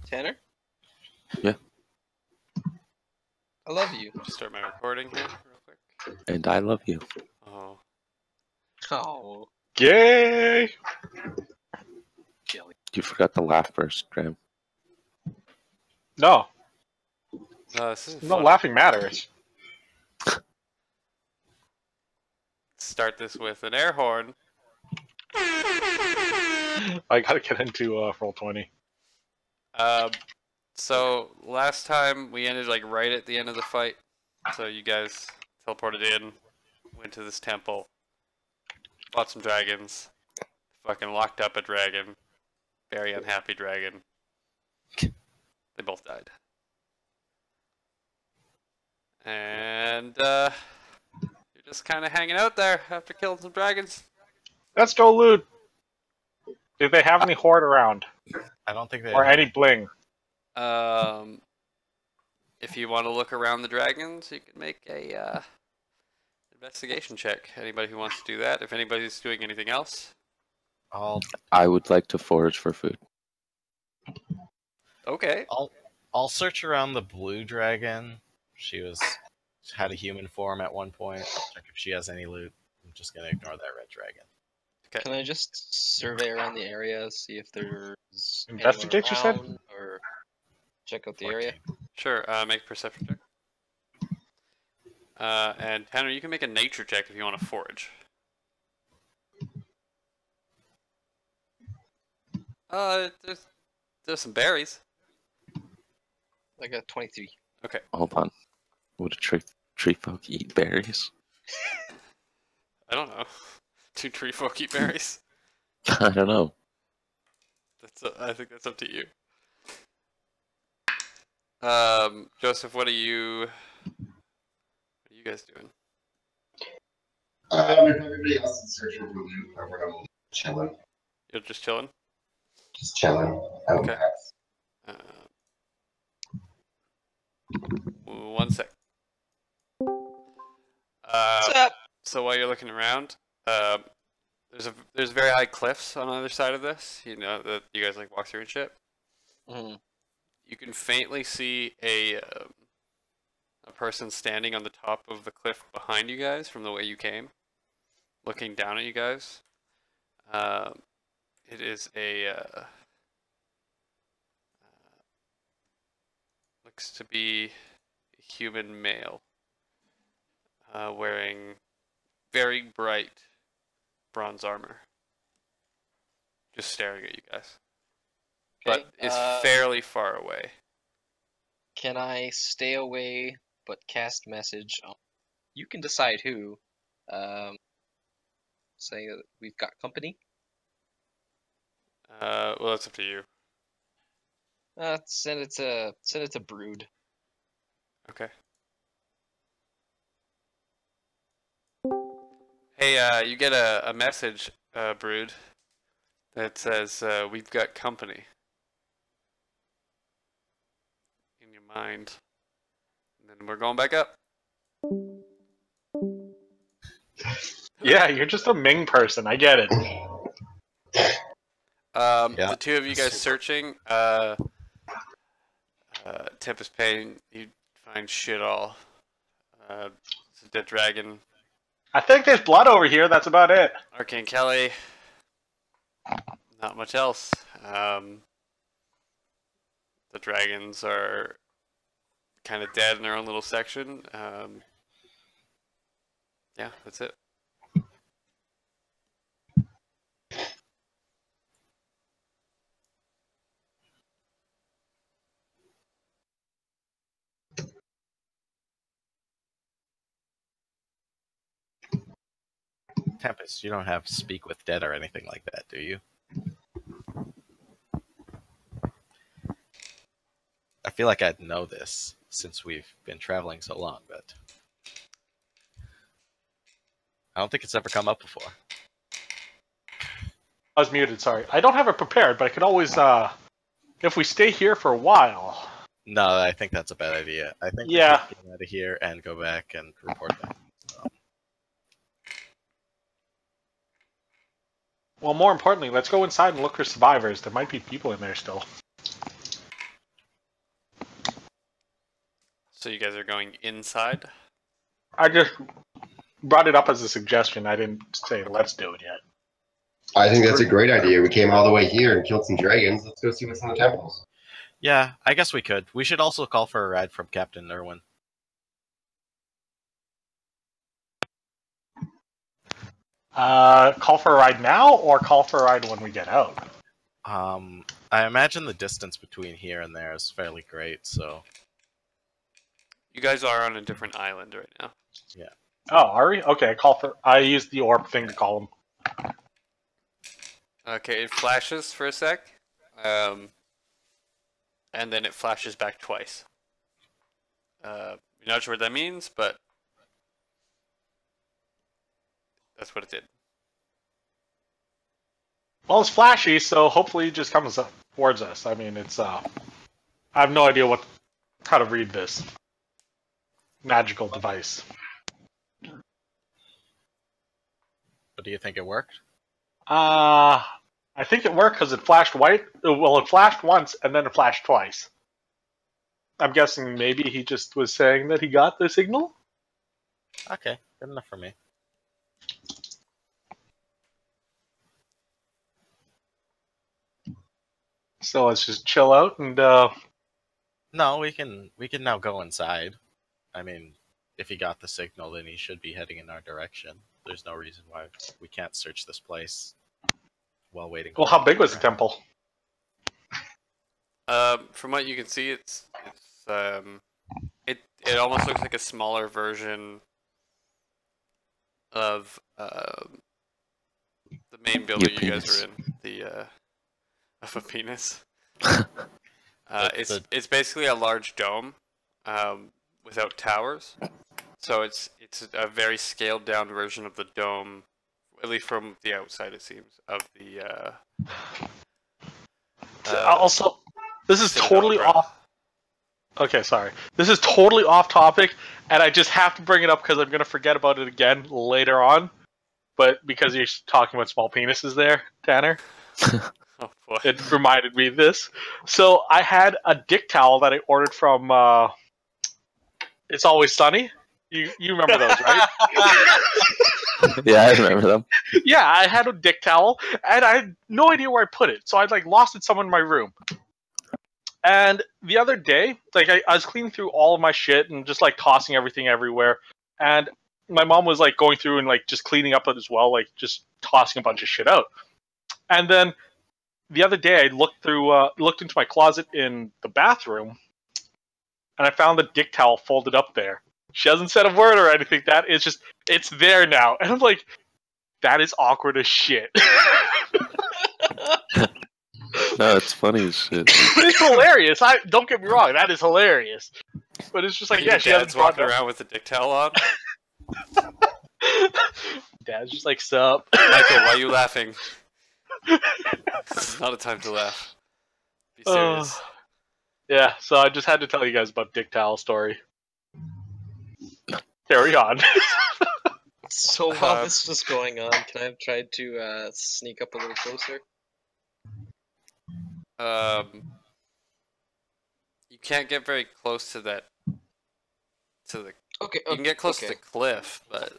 Tanner? Yeah. I love you. Just start my recording here real quick. And I love you. Oh. Oh. Yay! Jelly. You forgot the laugh first, Graham. No, No, this isn't no funny. laughing matters. Start this with an air horn. I gotta get into Roll20. So last time we ended like right at the end of the fight. So you guys teleported in, went to this temple, fought some dragons, fucking locked up a dragon, very unhappy dragon. They both died. And you're just kind of hanging out there after killing some dragons. Let's go loot. Do they have any horde around? I don't think they Or any bling? If you want to look around the dragons, you can make a investigation check. Anybody who wants to do that. If anybody's doing anything else. I would like to forage for food. Okay. I'll search around the blue dragon. She had a human form at one point. Check if she has any loot. I'm just gonna ignore that red dragon. Okay. Can I just survey around the area, see if there's Investigate, anyone you said? around, or check out the area? 14. Sure. Make a perception check. And Tanner, you can make a nature check if you want to forage. There's some berries. I got 23. Okay. Hold on. Would a tree folk eat berries? I don't know. Do tree folk eat berries? I don't know. I think that's up to you. Joseph, what are you guys doing? If everybody else is searching for loot, I'm chilling. You're just chilling? Just chilling. Okay. One sec. What's up? So while you're looking around, there's very high cliffs on the other side of this. You know that you guys like walk through and shit. Mm. You can faintly see a person standing on the top of the cliff behind you guys from the way you came, looking down at you guys. It is looks to be a human male, wearing very bright bronze armor, just staring at you guys. Okay, But is fairly far away. Can I stay away but cast message on? You can decide who. Say that we've got company. Well, that's up to you. Send it to Brood. Okay. Hey, you get a message, Brood, that says, we've got company. In your mind. And then we're going back up. Yeah, you're just a Ming person. I get it. Yeah. The two of you guys searching, Tempest Pain, you find shit all. It's a dead dragon. I think there's blood over here. That's about it. Arcane Kelly, not much else. The dragons are kind of dead in their own little section. Yeah, that's it. Tempest, you don't have speak with dead or anything like that, do you? I feel like I'd know this since we've been traveling so long, but I don't think it's ever come up before. I was muted, sorry. I don't have it prepared, but I could always, if we stay here for a while. No, I think that's a bad idea. I think we Yeah. should get out of here and go back and report back. Well, more importantly, let's go inside and look for survivors. There might be people in there still. So you guys are going inside? I just brought it up as a suggestion. I didn't say let's do it yet. I think that's a great idea. We came all the way here and killed some dragons. Let's go see what's in the temples. Yeah, I guess we could. We should also call for a ride from Captain Irwin. Call for a ride now, or call for a ride when we get out? I imagine the distance between here and there is fairly great, so You guys are on a different island right now. Oh, are we? Okay, call for. I used the orb thing to call him. Okay, it flashes for a sec. And then it flashes back twice. You're not sure what that means, but that's what it did. Well, it's flashy, so hopefully it just comes up towards us. I mean, it's I have no idea how to read this magical device. but do you think it worked? I think it worked because it flashed white. Well, it flashed once and then it flashed twice. I'm guessing maybe he just was saying that he got the signal. Okay, good enough for me. So let's just chill out and No, we can now go inside. I mean, if he got the signal, then he should be heading in our direction. There's no reason why we can't search this place while waiting. well, how big was the temple? From what you can see, it almost looks like a smaller version of the main building you guys penis. are in. The of a penis. The- It's basically a large dome, without towers. So it's a very scaled down version of the dome, at least from the outside it seems, of the Also, this is Citadel, totally bro. off. Okay, sorry. This is totally off topic, and I just have to bring it up because I'm going to forget about it again later on. But because you're talking about small penises there, Tanner, oh boy. it reminded me of this. So I had a dick towel that I ordered from It's Always Sunny. You remember those, right? Yeah, I remember them. Yeah, I had a dick towel, and I had no idea where I put it. So I'd lost it somewhere in my room. And the other day, I was cleaning through all of my shit and just tossing everything everywhere. And my mom was going through and just cleaning up as well, just tossing a bunch of shit out. And then the other day, I looked into my closet in the bathroom, and I found the dick towel folded up there. She hasn't said a word or anything. It's there now. And I'm like, that is awkward as shit. No, it's funny as shit. It's hilarious. Don't get me wrong, that is hilarious. But it's just Your she hasn't dad's brought walking it up. around with a dick towel on. Dad's just sup. Michael, why are you laughing? This is not a time to laugh. Be serious. Yeah, so I just had to tell you guys about Dick Towel story. Carry on. So while this was going on, can I have tried to sneak up a little closer? You can't get very close to that. Okay. You can get close okay. to the cliff, but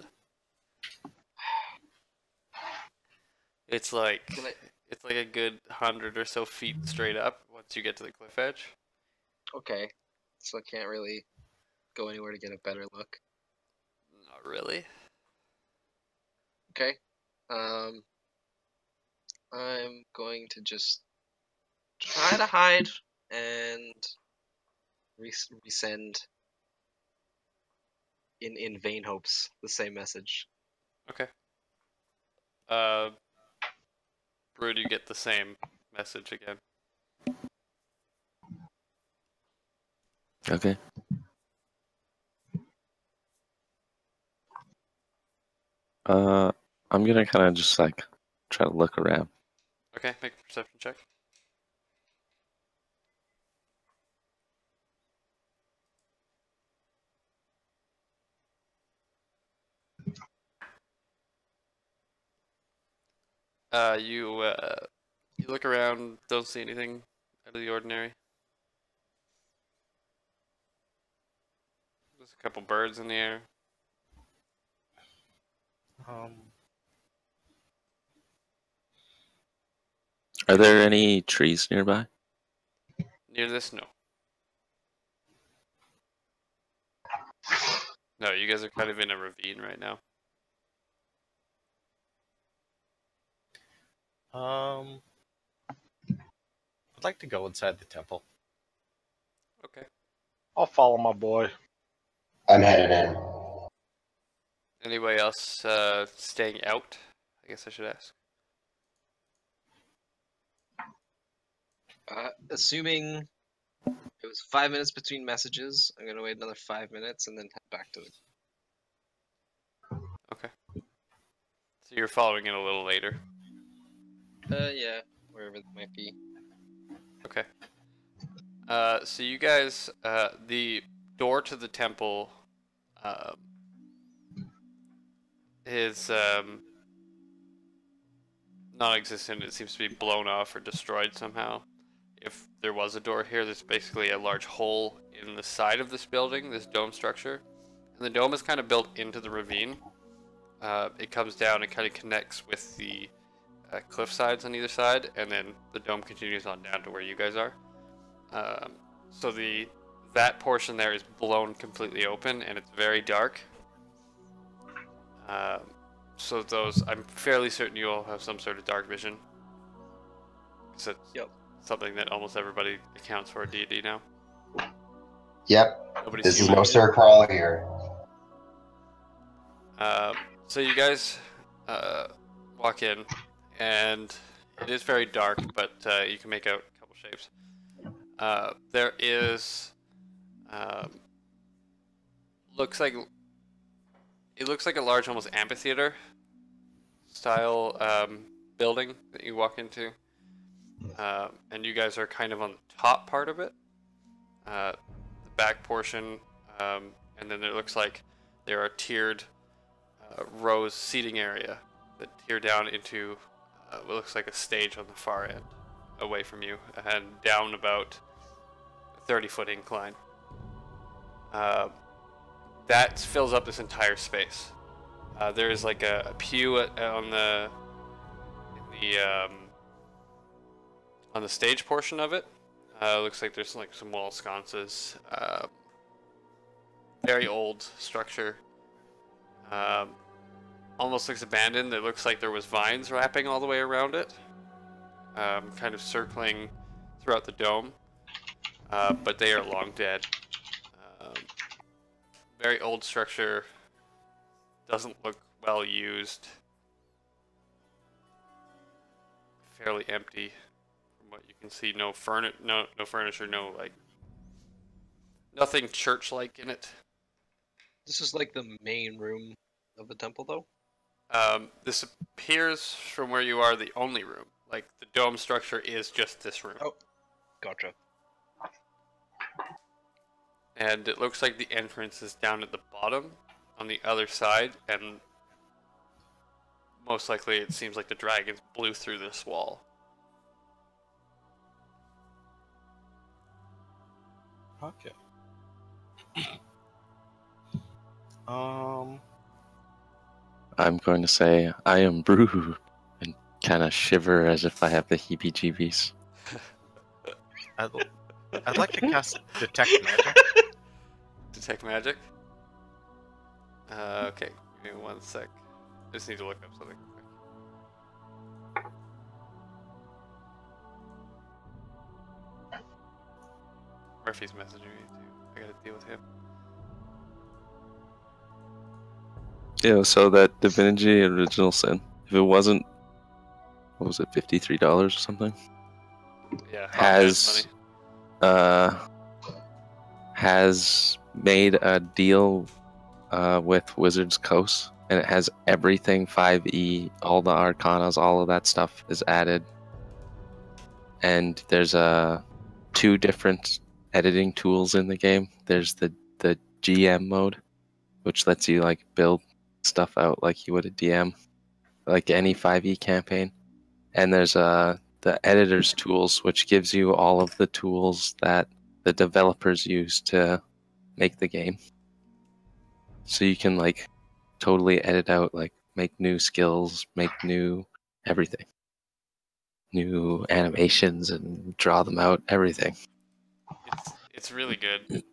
it's like Can I- it's like a good 100 or so feet straight up once you get to the cliff edge. Okay. So I can't really go anywhere to get a better look. Not really. Okay. I'm going to just try to hide and resend in vain hopes the same message. Okay. Brood, you get the same message again. Okay. I'm gonna kind of just try to look around. Okay, make a perception check. You look around, don't see anything out of the ordinary. There's a couple birds in the air. Are there any trees nearby? Near this, no. No, you guys are kind of in a ravine right now. I'd like to go inside the temple. Okay. I'll follow my boy. I'm headed in. Anybody else staying out? I guess I should ask. Assuming it was 5 minutes between messages, I'm gonna wait another 5 minutes and then head back to the. Okay. So you're following it a little later. Yeah, wherever it might be. Okay. So you guys, the door to the temple is non-existent. It seems to be blown off or destroyed somehow. If there was a door here, there's basically a large hole in the side of this building, this dome structure. And the dome is kind of built into the ravine. It comes down and kind of connects with the cliff sides on either side, and then the dome continues on down to where you guys are. So that portion there is blown completely open, and it's very dark. So I'm fairly certain you all have some sort of dark vision. So Yep. Something that almost everybody accounts for D&D now. Yep. Nobody's This is human. no Sir Crawl here. So you guys walk in, and it is very dark, but you can make out a couple shapes. There is looks like a large, almost amphitheater style building that you walk into, and you guys are kind of on the top part of it, the back portion, and then it looks like there are tiered rows seating area that tear down into what looks like a stage on the far end, away from you, and down about a 30-foot incline. That fills up this entire space. There is like a pew on the stage portion of it. Looks like there's like some wall sconces. Very old structure. Almost looks abandoned. It looks like there was vines wrapping all the way around it, kind of circling throughout the dome, but they are long dead. Very old structure. Doesn't look well used. Fairly empty, from what you can see. No furniture. No like nothing church-like in it. This is like the main room of the temple, though. This appears from where you are the only room. Like the dome structure is just this room. Oh, gotcha. And it looks like the entrance is down at the bottom on the other side, and most likely it seems like the dragons blew through this wall. Okay. I'm going to say I am Brew and kind of shiver as if I have the heebie-jeebies. I'd like to cast Detect Magic. Detect magic? Okay, give me 1 sec. I just need to look up something quick. Murphy's messaging me too. I gotta deal with him. Yeah, so that Divinity Original Sin, if it wasn't, what was it, $53 or something? Yeah, Has made a deal with Wizards Coast, and it has everything 5e, all the arcanas, all of that stuff is added. And there's two different editing tools in the game. There's the GM mode, which lets you like build stuff out like you would a DM, like any 5e campaign. And there's the editor's tools, which gives you all of the tools that the developers use to make the game. So you can like totally edit out, like make new skills, make new everything, new animations, and draw them out. Everything. It's really good.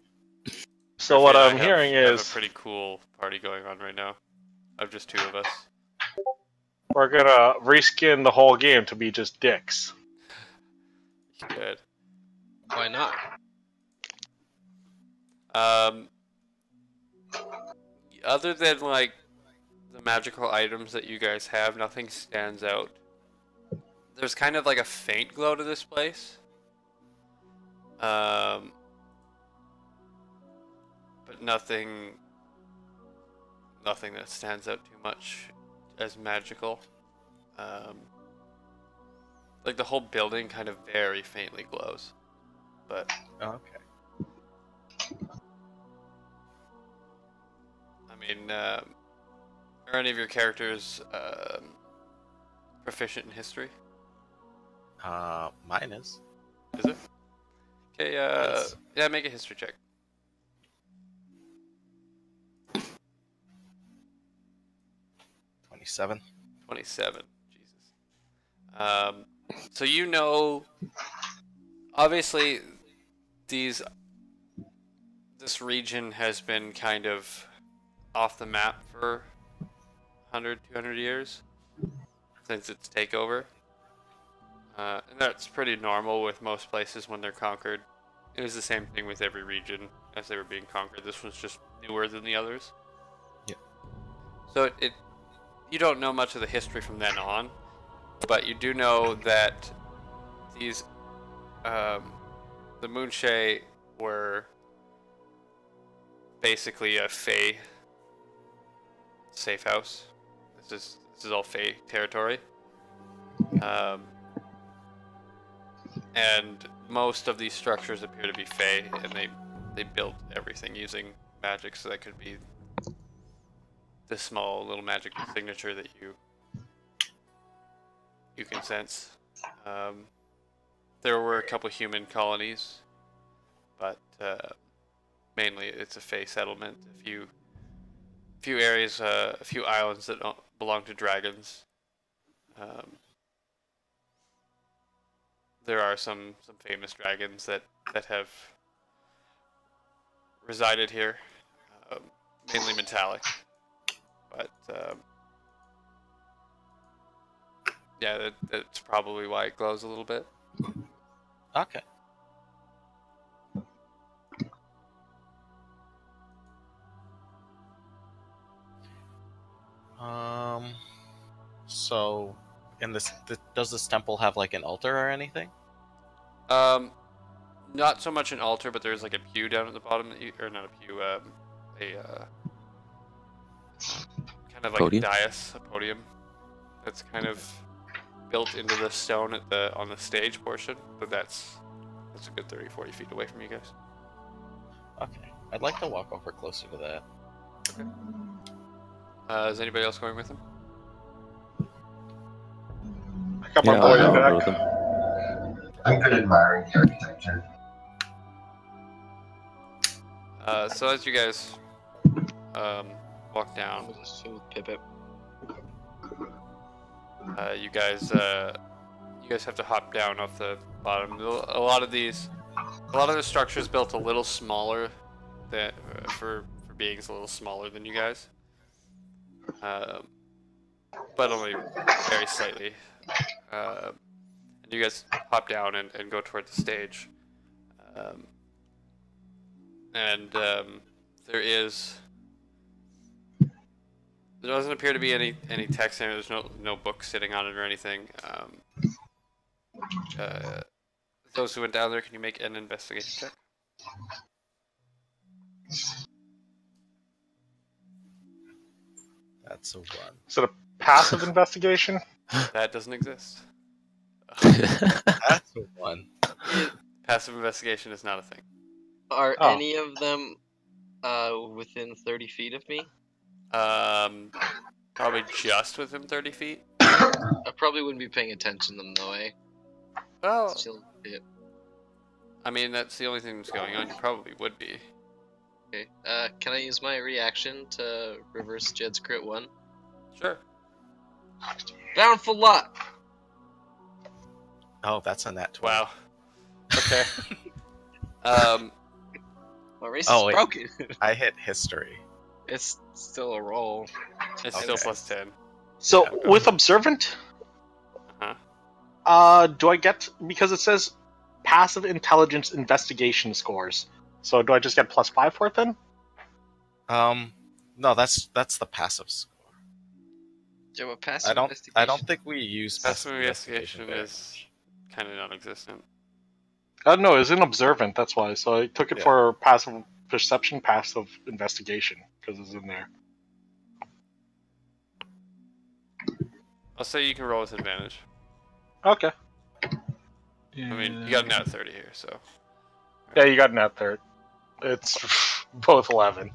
So what Murphy and I'm I hearing have a is pretty cool party going on right now, of just 2 of us. we're gonna reskin the whole game to be just dicks. Good. Why not? Other than like the magical items that you guys have, nothing stands out. There's kind of like a faint glow to this place. But nothing that stands out too much as magical. Like the whole building kind of very faintly glows, but Okay. I mean, are any of your characters proficient in history? Mine is. Is it? Okay, Yes. yeah, make a history check. 27. 27. Jesus. So you know, obviously, this region has been kind of off the map for 100, 200 years since its takeover. And that's pretty normal with most places when they're conquered. It was the same thing with every region as they were being conquered. This was just newer than the others. Yeah. So you don't know much of the history from then on, but you do know that these, the Moonshae were basically a Fae safe house. This is all Fae territory. And most of these structures appear to be Fae, and they built everything using magic, so that could be this small little magic signature that you can sense. There were a couple human colonies, but mainly it's a Fae settlement. A few areas, a few islands that belong to dragons. There are some famous dragons that have resided here, mainly metallic, but yeah, that's probably why it glows a little bit. Okay. So, does this temple have like an altar or anything? Not so much an altar, but there's like a pew down at the bottom or not a pew, kind of like Podium? a dais, a podium that's kind of built into the stone on the stage portion, but that's a good 30-40 feet away from you guys. Okay. I'd like to walk over closer to that. Is anybody else going with him? I got Yeah, my boy I'll go back. with them. I'm good at admiring the architecture. So as you guys walk down, Pip. you guys have to hop down off the bottom. A lot of the structures built a little smaller for beings a little smaller than you guys, but only very slightly. And you guys hop down and go toward the stage. There doesn't appear to be any text in it. There's no book sitting on it or anything. Those who went down there, can you make an investigation check? That's a 1. Is it a passive investigation? That doesn't exist. That's a 1. Passive investigation is not a thing. Are Oh. any of them within 30 feet of me? Probably just within 30 feet. I probably wouldn't be paying attention to them though, eh? Well, Still, yeah. I mean, that's the only thing that's going on. You probably would be. Okay. Can I use my reaction to reverse Jed's crit 1? Sure. Down for luck! Oh, that's a nat 20. Wow. Okay. My race Oh, is wait. broken. I hit history. It's still a roll. It's Okay. still plus 10. So Yeah. with observant, Uh-huh. do I get, because it says passive intelligence investigation scores? So do I just get +5 for it then? No, that's the passive score. Yeah, but passive I don't investigation. think we use Passive passive investigation very is kind of non-existent. No, it's in observant. That's why. So I took it Yeah. for passive perception, passive investigation, because it's in there. I'll say you can roll with advantage. Okay. I mean, you got a nat 30 here, so. Yeah, you got an at third. It's both 11.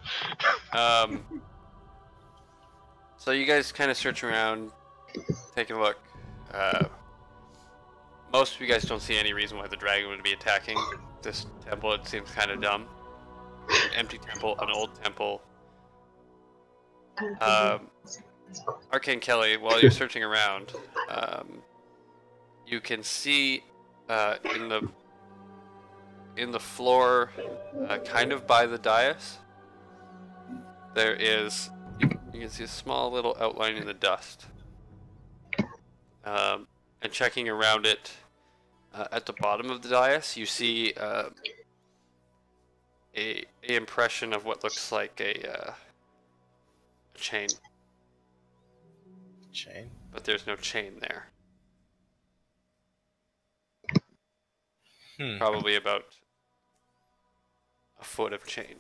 So you guys kind of search around, taking a look. Most of you guys don't see any reason why the dragon would be attacking this temple. It seems kind of dumb. An empty temple, an old temple. Arcane Kelly, while you're searching around, you can see in the floor, kind of by the dais, there is, you can see a small little outline in the dust. And checking around it, at the bottom of the dais, you see a impression of what looks like a chain, Chain. but there's no chain there. Probably about a foot of chain.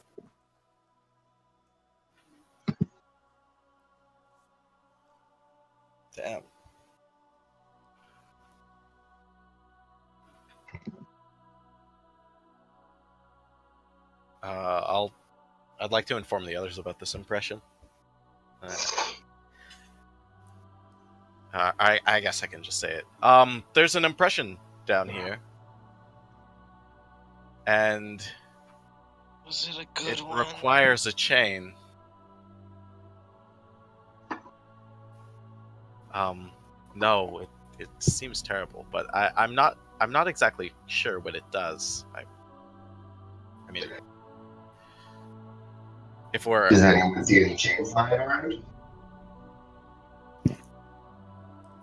Damn. I'd like to inform the others about this impression. I guess I can just say it. There's an impression down here, and Was it a good it one? requires a chain. No, it seems terrible, but I'm not exactly sure what it does. I mean, if we're Does anyone see any chains lying around?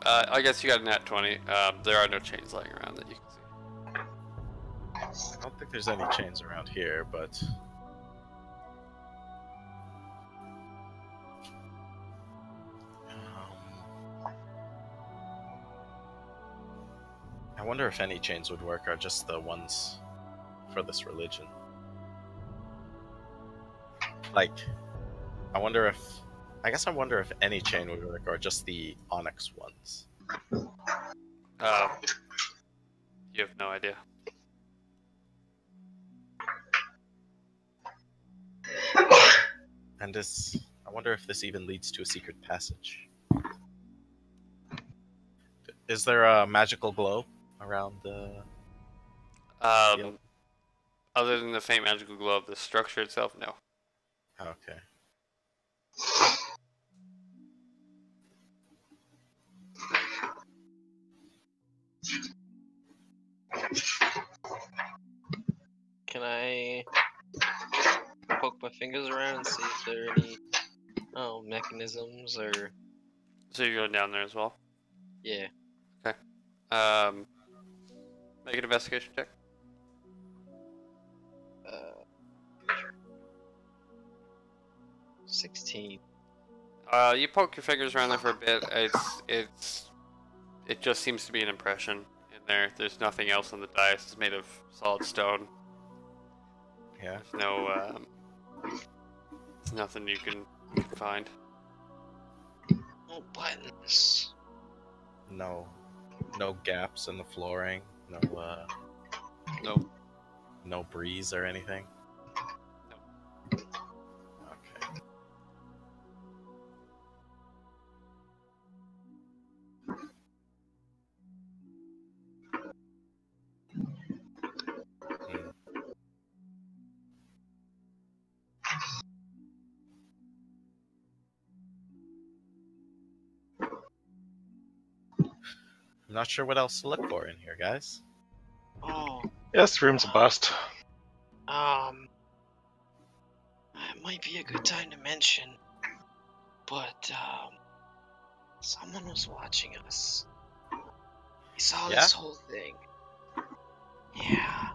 I guess you got a nat 20. There are no chains lying around that you can see. I don't think there's any chains around here, but I wonder if any chains would work, or just the ones for this religion. Like, I wonder if any chain would work, or just the onyx ones. You have no idea. And I wonder if this even leads to a secret passage. Is there a magical glow around the... Other than the faint magical glow of the structure itself, no. Okay. Can I poke my fingers around and see if there are any mechanisms or So you're going down there as well? yeah. Make an investigation check. 16. You poke your fingers around there for a bit. It just seems to be an impression in there. There's nothing else on the dais. It's made of solid stone. Yeah. There's no there's nothing you can find. No buttons. No gaps in the flooring. Nope. No breeze or anything. Nope. Okay. not sure what else to look for in here, guys. Oh, Yes, this room's a bust. it might be a good time to mention, but someone was watching us. He saw Yeah? this whole thing. Yeah.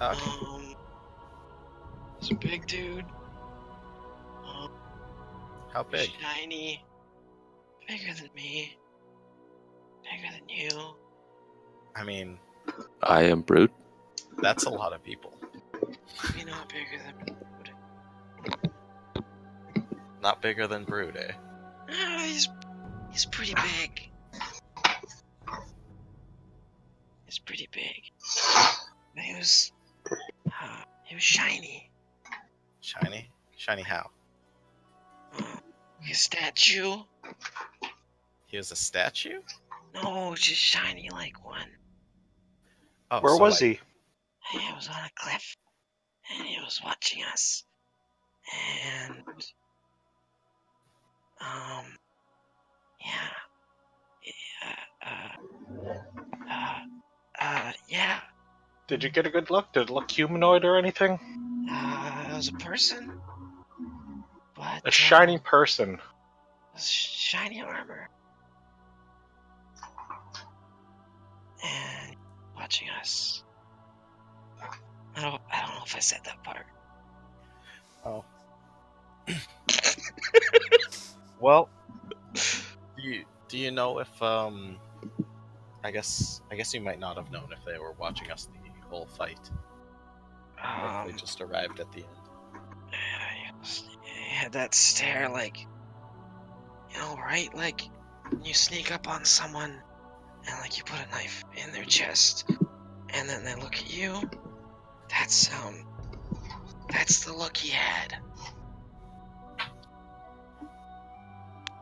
Okay. It's a big dude. How big? Shiny. Bigger than me. Bigger than you. I mean, I am Brute. that's a lot of people. Maybe not bigger than Not bigger than Brood, eh? he's pretty big. He's pretty big. But he was shiny. Shiny? Shiny how? Like a statue? He was a statue? No, just shiny like one. Oh, Where so, was like, he? He was on a cliff, and he was watching us. And yeah. Did you get a good look? Did it look humanoid or anything? It was a person, but A shiny person. shiny armor, and watching us. I don't know if I said that part. Oh. Well, do you know if I guess you might not have known if they were watching us the whole fight. Or if they just arrived at the end. He had that stare, like, you know, right? Like, you sneak up on someone, and like you put a knife in their chest, and then they look at you. That's the look he had.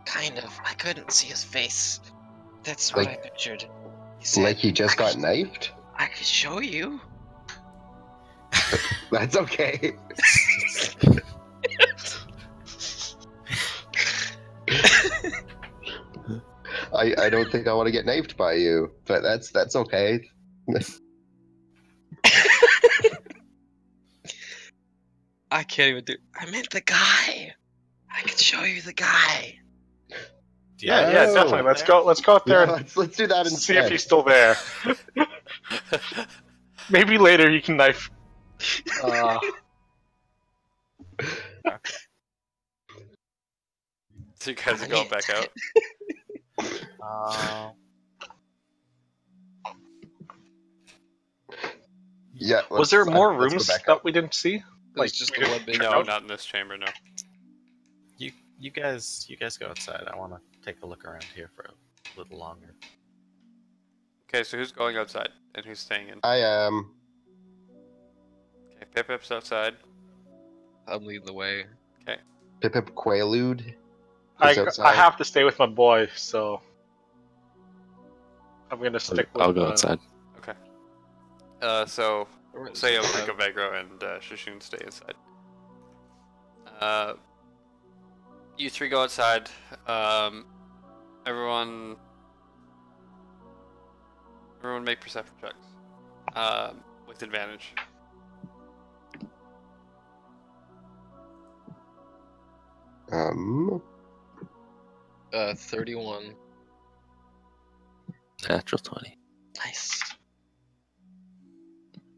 Kind of. I couldn't see his face. That's what I pictured. He said, Like he just got knifed? I could show you. That's okay. I don't think I want to get knifed by you, but that's okay. I can't even do. I meant the guy. I could show you the guy. Yeah, Oh. definitely. Let's go out there Yeah, and let's do that see if instead. he's still there. Maybe later you can knife. So you guys are going back out? Yeah. Was there more let's go rooms back that up. we didn't see? Like just the one big. No, not in this chamber, no. You guys go outside. I want to take a look around here for a little longer. Okay, so who's going outside and who's staying in? I am. Okay, Pip-Pip's outside. I'm leading the way. Pip Quaalude. I is outside. have to stay with my boy, so I'm gonna stick with. I'll go outside. Okay. So say Pico Vegro and Shishun stay inside. You three go outside. Everyone make perception checks. With advantage. 31. Natural 20. Nice.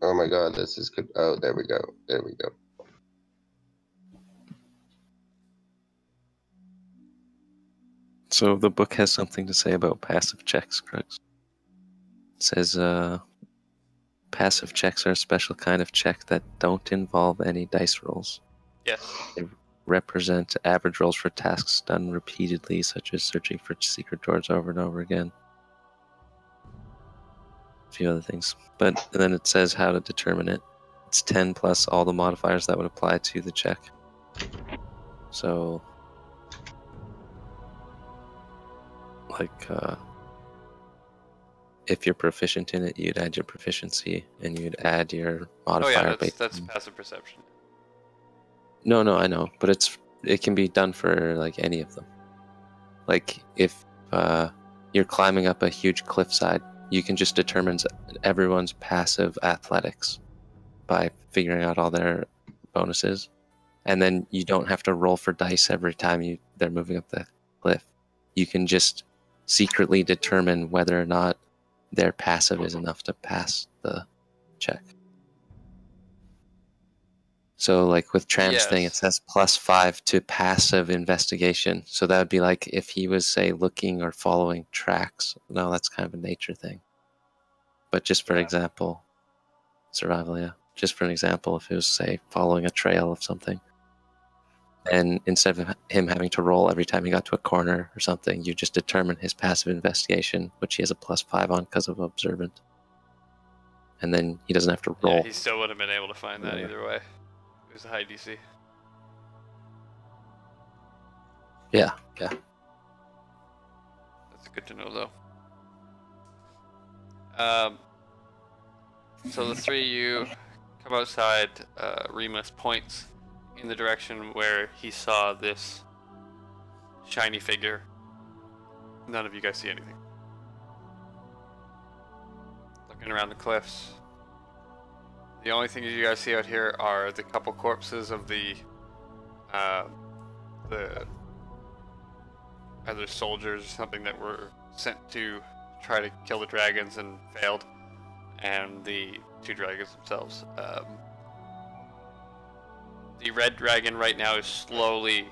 Oh my god, this is good. Oh, there we go. There we go. So the book has something to say about passive checks, Crux. It says, passive checks are a special kind of check that don't involve any dice rolls. Yes. They represent average rolls for tasks done repeatedly, such as searching for secret doors over and over again. A few other things. But then it says how to determine it. It's 10 plus all the modifiers that would apply to the check. So, like, if you're proficient in it, you'd add your proficiency, and you'd add your modifier. Oh yeah, based that's on- passive perception. No, I know, but it can be done for like any of them. Like if you're climbing up a huge cliffside. You can just determine everyone's passive athletics by figuring out all their bonuses, and then you don't have to roll for dice every time they're moving up the cliff. You can just secretly determine whether or not their passive is enough to pass the check. So like with Tram's thing, it Yes. says +5 to passive investigation. So that would be like if he was, say, looking or following tracks. No, that's kind of a nature thing. But just for example, survival, yeah. Just for an example, if it was, say, following a trail of something, and instead of him having to roll every time he got to a corner or something, you just determine his passive investigation, which he has a +5 on because of observant. And then he doesn't have to roll. Yeah, he still wouldn't have been able to find that either way. It was a high DC. Yeah. That's good to know, though. So the three of you come outside. Remus points in the direction where he saw this shiny figure. None of you guys see anything. Looking around the cliffs. The only thing you guys see out here are the couple corpses of the either soldiers or something that were sent to try to kill the dragons and failed, and the two dragons themselves. The red dragon right now is slowly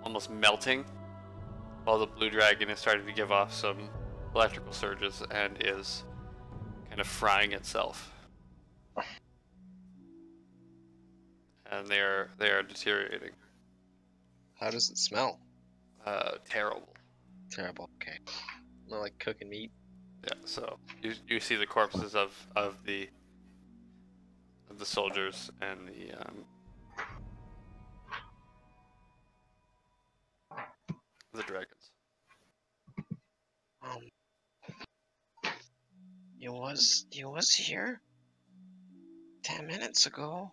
almost melting, while the blue dragon is starting to give off some electrical surges and is kind of frying itself. And they are deteriorating. How does it smell? Terrible. Terrible. Okay. Not like cooking meat. Yeah, so you see the corpses of the soldiers and the dragons. You was here 10 minutes ago.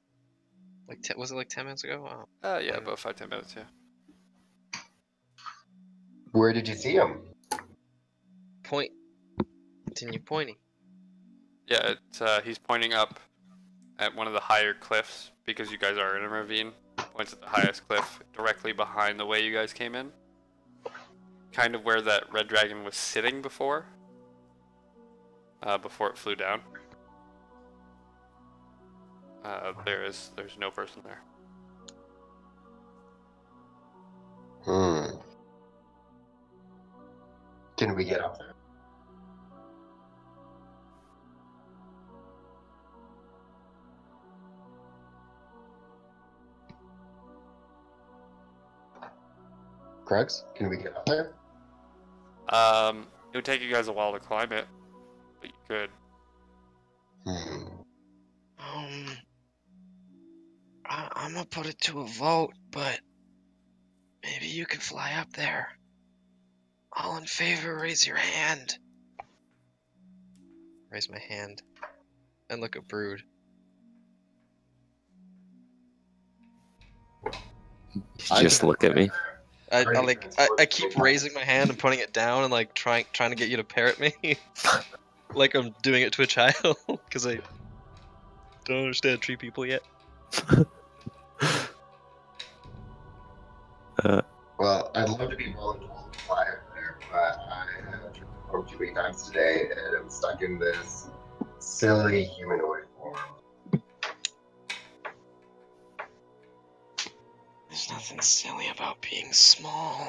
Was it like 10 minutes ago? Oh. Yeah, about 5-10 minutes. Yeah. Where did you see him? Point. Continue pointing. Yeah, he's pointing up at one of the higher cliffs because you guys are in a ravine. Points at the highest cliff directly behind the way you guys came in. Kind of where that red dragon was sitting before it flew down. There's no person there. Can we get up there? Krugs, can we get up there? It would take you guys a while to climb it, but you could. I'm gonna put it to a vote, but maybe you can fly up there. All in favor, raise your hand. Raise my hand. And look at Brood. Just look at me. I keep raising my hand and putting it down and like trying to get you to parrot me. Like I'm doing it to a child, because I don't understand tree people yet. Well, I'd love to be willing to fly up there, but I have performed too many times today, and I'm stuck in this silly humanoid form. There's nothing silly about being small.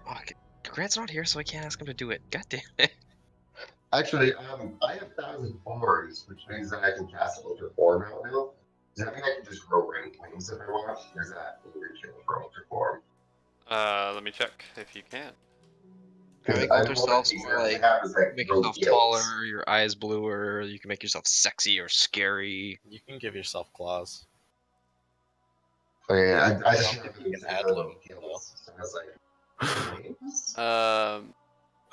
Okay. Grant's not here, so I can't ask him to do it. God damn it. Actually, I have 1,000 forms, which means that I can cast Ultra Form out now. Does that mean I can just grow rank wings if I want? Or is that original for Ultra Form? Let me check if you can. Make yourself like make yourself taller, your eyes bluer, you can make yourself sexy or scary. You can give yourself claws. Oh yeah, I just You can add low. So I was like, I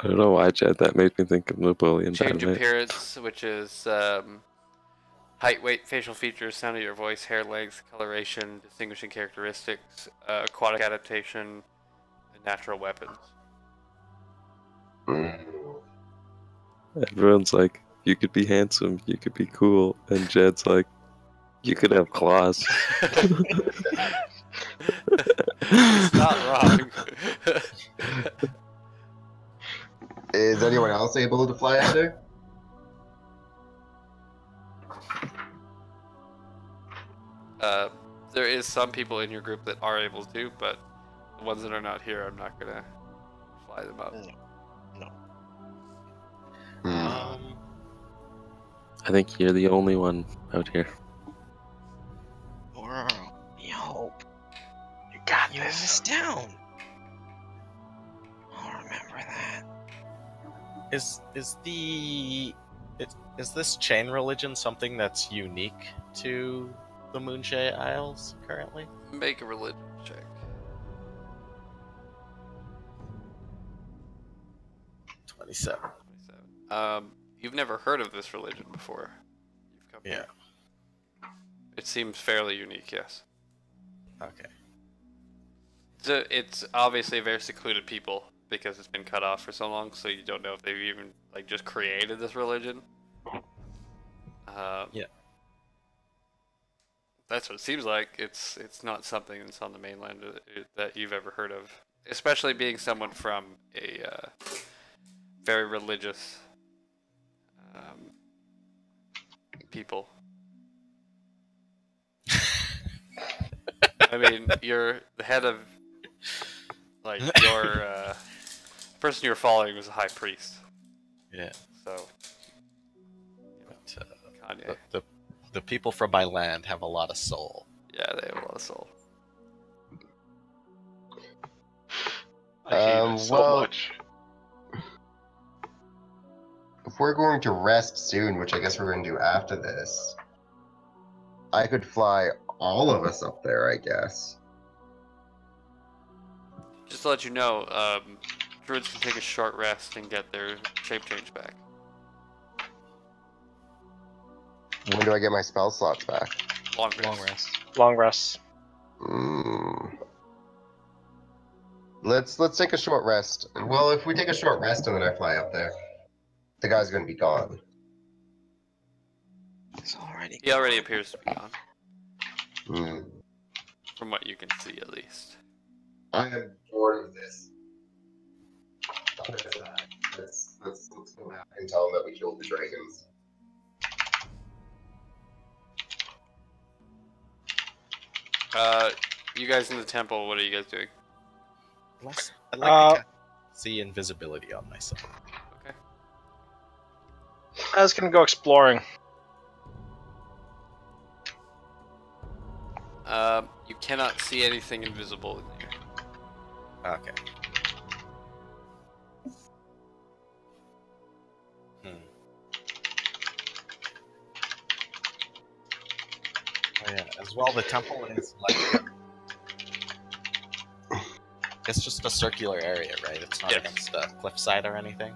don't know why, Jed. That made me think of Napoleon Change Dynamite. appearance, which is height Height, weight, facial features, sound of your voice, hair length, coloration, distinguishing characteristics, aquatic adaptation, and natural weapons. Everyone's like, you could be handsome, you could be cool, and Jed's like, you could have claws. It's not wrong. Is anyone else able to fly out there? There is some people in your group that are able to, but the ones that are not here, I'm not gonna fly them up. No. I think you're the only one out here. Or you hope You got you this. this down. I'll remember that. Is this chain religion something that's unique to the Moonshae Isles currently? Make a religion check. 27. 27. You've never heard of this religion before. You've come Yeah. here. It seems fairly unique, yes. Okay. It's obviously a very secluded people because it's been cut off for so long, so you don't know if they've even like just created this religion. Yeah. That's what it seems like. It's not something that's on the mainland that you've ever heard of, especially being someone from a very religious people. I mean, you're the head of, like, your person you're following was a high priest. Yeah. So, But, Kanye. the people from my land have a lot of soul. Yeah, they have a lot of soul. I hate it so well- much. If we're going to rest soon, which I guess we're going to do after this, I could fly all of us up there, I guess. Just to let you know, druids can take a short rest and get their shape change back. When do I get my spell slots back? Long rest. Long rest. Long rests. Let's take a short rest. Well, if we take a short rest and then I fly up there, the guy's going to be gone. It's already. He already appears to be gone, Hmm. from what you can see at least. I am bored of this. Let's go back and tell him that we killed the dragons. You guys in the temple, what are you guys doing? I'd like to see invisibility on myself. Okay. I was gonna go exploring. You cannot see anything invisible in there. Okay. Oh yeah, as well the temple is like it's just a circular area, right? It's not Yes. against a cliffside or anything.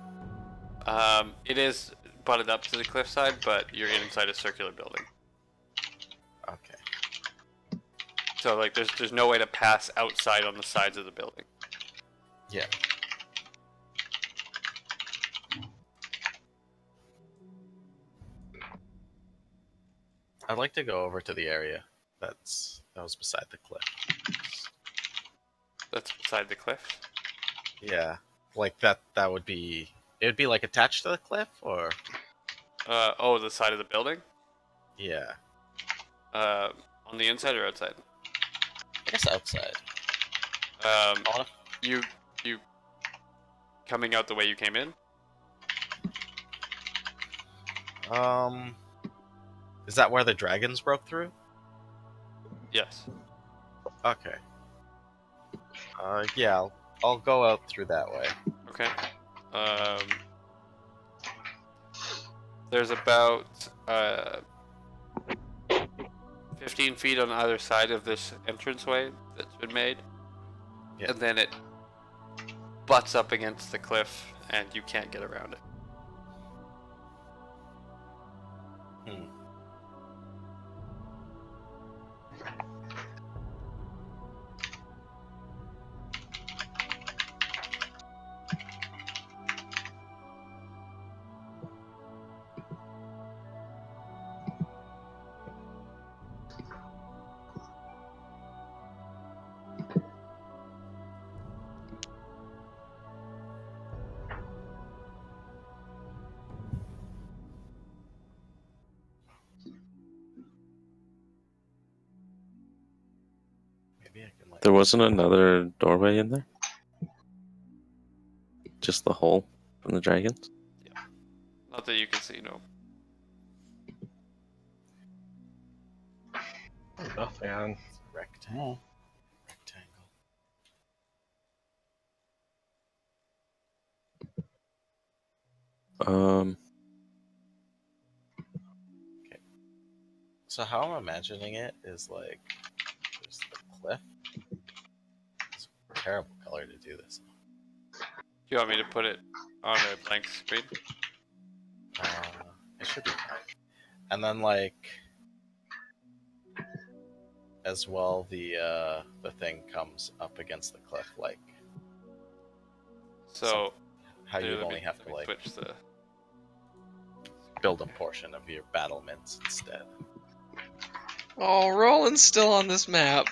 It is butted up to the cliffside, but you're inside a circular building. Okay. So like there's no way to pass outside on the sides of the building. Yeah. I'd like to go over to the area that was beside the cliff. That's beside the cliff. Yeah, like that would be. It would be like attached to the cliff, or Oh, the side of the building? yeah, On the inside or outside? I guess outside. I I wanna- You coming out the way you came in? Is that where the dragons broke through? Yes. Okay. Yeah, I'll go out through that way. Okay. There's about 15 feet on either side of this entranceway that's been made. Yeah. And then it butts up against the cliff and you can't get around it. There wasn't another doorway in there? Just the hole from the dragons? Not that you can see, no. Nothing on. Rectangle. Rectangle. So how I'm imagining it is like there's the cliff. It's a terrible color to do this. Do you want me to put it on a blank screen? It should be fine. And then like as well the thing comes up against the cliff, like So how you let only me- have let to me like switch the. build a portion of your battlements instead. Oh, Roland's still on this map.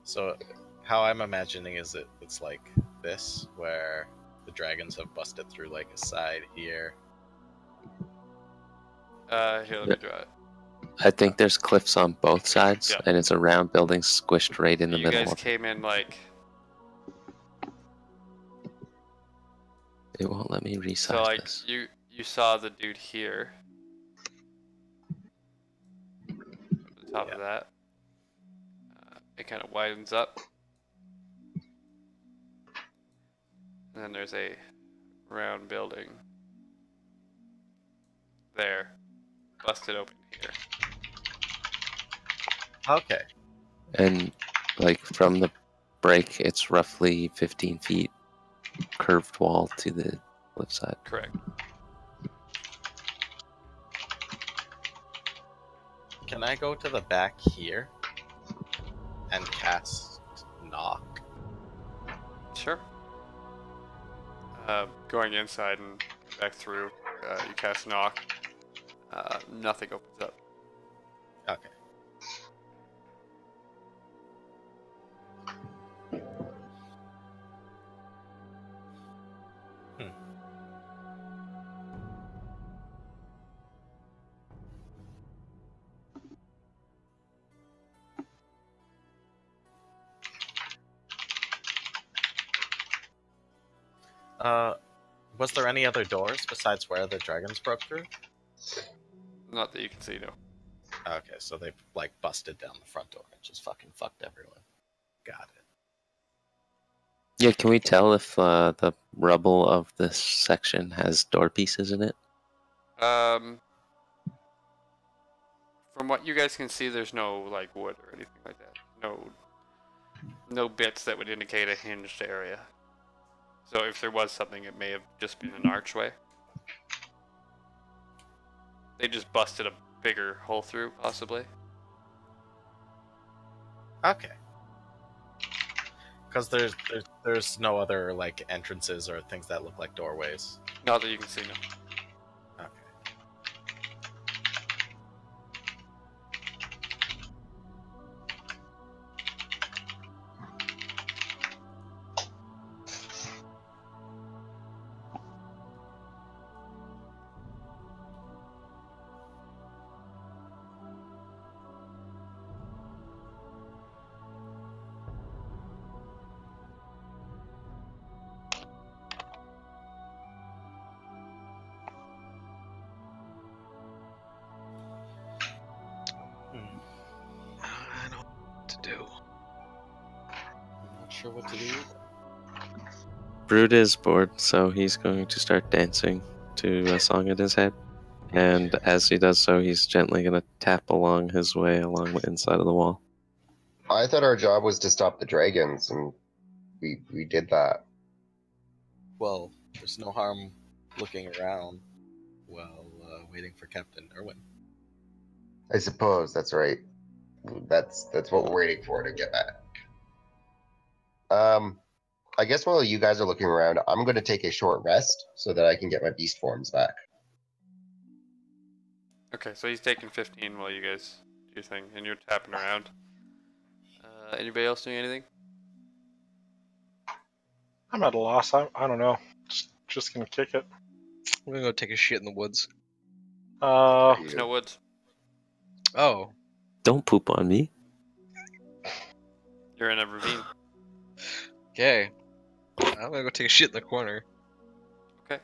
So how I'm imagining is it's like this, where the dragons have busted through like a side here. Here, let me draw it. I think there's cliffs on both sides, Yeah. and it's a round building squished right in the You middle guys of it. came in like It won't let me resize so, like this. you saw the dude here. At the top of that, it kind of widens up, and then there's a round building there, busted open here. Okay. And like from the break, it's roughly 15 feet curved wall to the left side. Correct. Can I go to the back here and cast knock? Sure. Going inside and back through, you cast knock. Nothing opens up. Okay. Was there any other doors besides where the dragons broke through? Not that you can see, no. Okay, so they like busted down the front door and just fucking fucked everyone. Got it. Yeah, can we tell if the rubble of this section has door pieces in it? From what you guys can see, there's no like wood or anything like that. No bits that would indicate a hinged area. So if there was something, it may have just been an archway. They just busted a bigger hole through, possibly. Okay. Because there's no other like entrances or things that look like doorways. Not that you can see, no. Okay. I don't know what to do. I'm not sure what to do. Brood is bored, so he's going to start dancing to a song in his head. And as he does so, he's gently going to tap along his way along the inside of the wall. I thought our job was to stop the dragons, and we did that. Well, there's no harm looking around while waiting for Captain Irwin. I suppose that's right. That's what we're waiting for to get back. I guess while you guys are looking around, I'm going to take a short rest so that I can get my beast forms back. Okay, so he's taking 15 while you guys do your thing, and you're tapping around. Anybody else doing anything? I'm at a loss. I don't know. Just gonna kick it. I'm gonna go take a shit in the woods. There's no woods. Oh, Don't poop on me. You're in a ravine. Okay. I'm gonna go take a shit in the corner. Okay.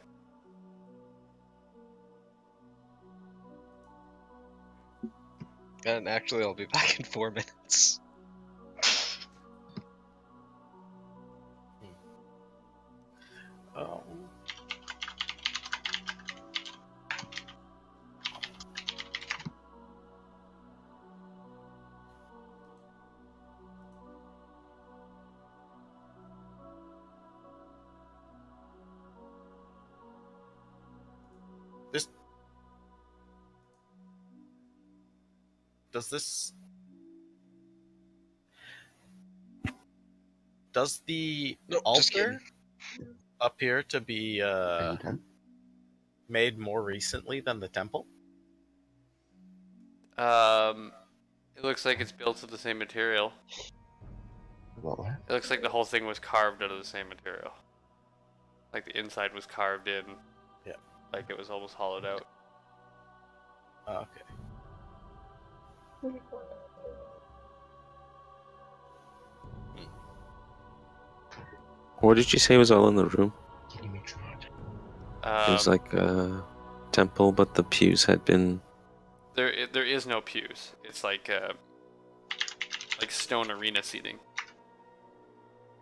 And actually, I'll be back in 4 minutes. Oh. This does the Nope, just altar kidding. appear to be Are you done? made more recently than the temple? It looks like it's built of the same material. What? It looks like the whole thing was carved out of the same material. Like the inside was carved in. Yeah. Like it was almost hollowed out. Oh, okay. What did you say was all in the room? It was Um, like a temple, but the pews had been. there is no pews. It's like stone arena seating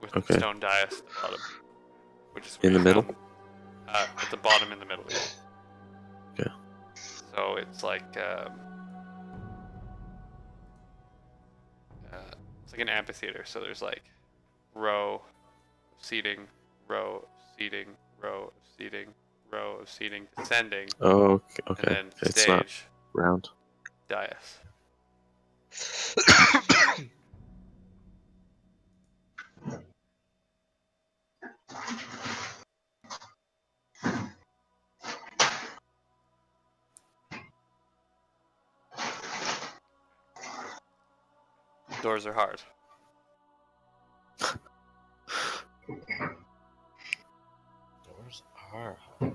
with Okay. the stone dais at the bottom, which is In where the you middle? found- at the bottom in the middle. Yeah. Okay. So it's like it's like an amphitheater. So there's like row of seating, row of seating, row of seating, row of seating, descending, Oh, okay. and then It's stage, not round. dais. Doors are hard. Doors are hard.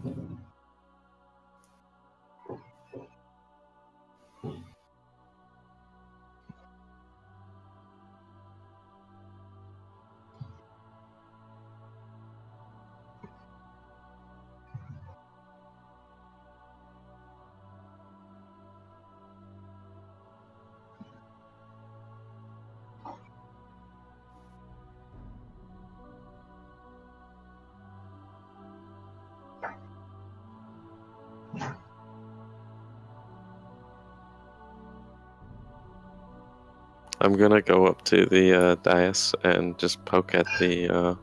I'm gonna go up to the dais and just poke at the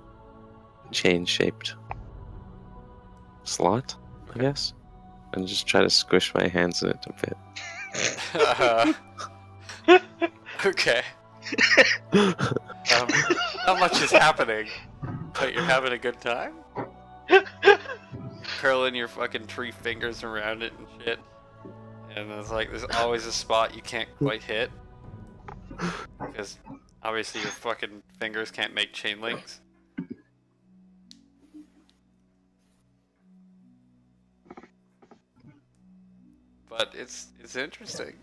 chain-shaped slot, I guess, and just try to squish my hands in it a bit. Okay. Not much is happening, but you're having a good time. Curling your fucking 3 fingers around it and shit. And it's like there's always a spot you can't quite hit. Because obviously your fucking fingers can't make chain links. But it's interesting.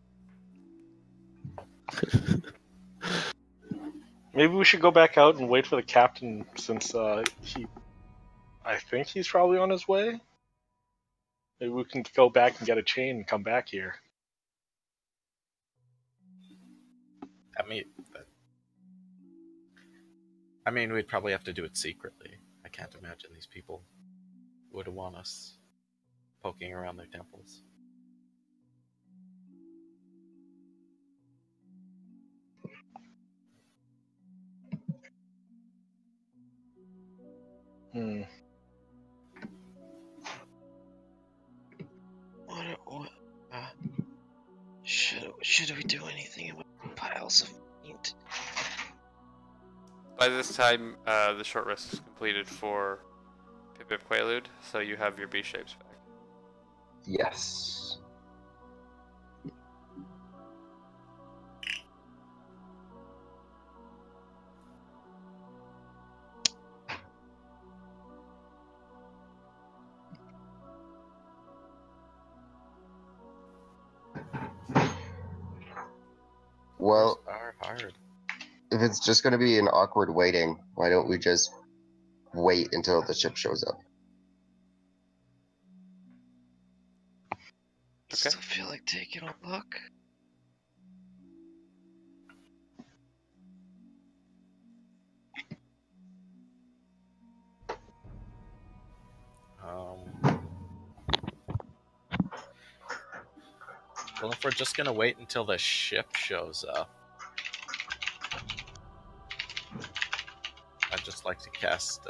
Maybe we should go back out and wait for the captain, since I think he's probably on his way. Maybe we can go back and get a chain and come back here. I mean, we'd probably have to do it secretly. I can't imagine these people would want us poking around their temples. Hmm. What should we do anything about piles of meat? By this time, the short rest is completed for Pip Quaalude, so you have your B shapes back. Yes. Well, are hard. if it's just going to be an awkward waiting, why don't we just wait until the ship shows up? Okay. Still feel like taking a look. Well, if we're just gonna wait until the ship shows up, I'd just like to cast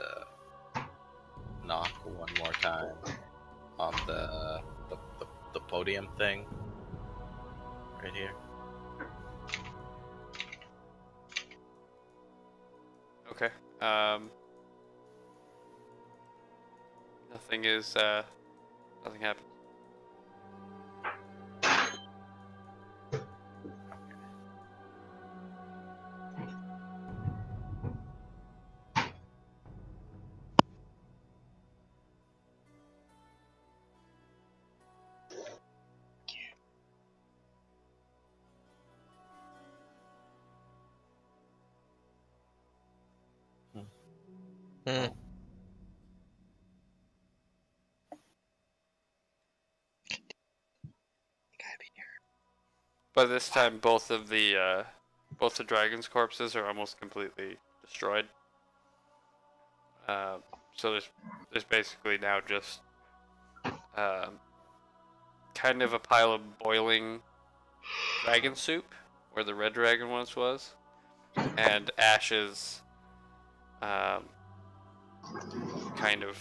knock one more time on the podium thing right here. Okay. Nothing is nothing happens. Hmm. Gotta be here. By this time, both the dragon's corpses are almost completely destroyed. So there's basically now just kind of a pile of boiling dragon soup where the red dragon once was, and ashes kind of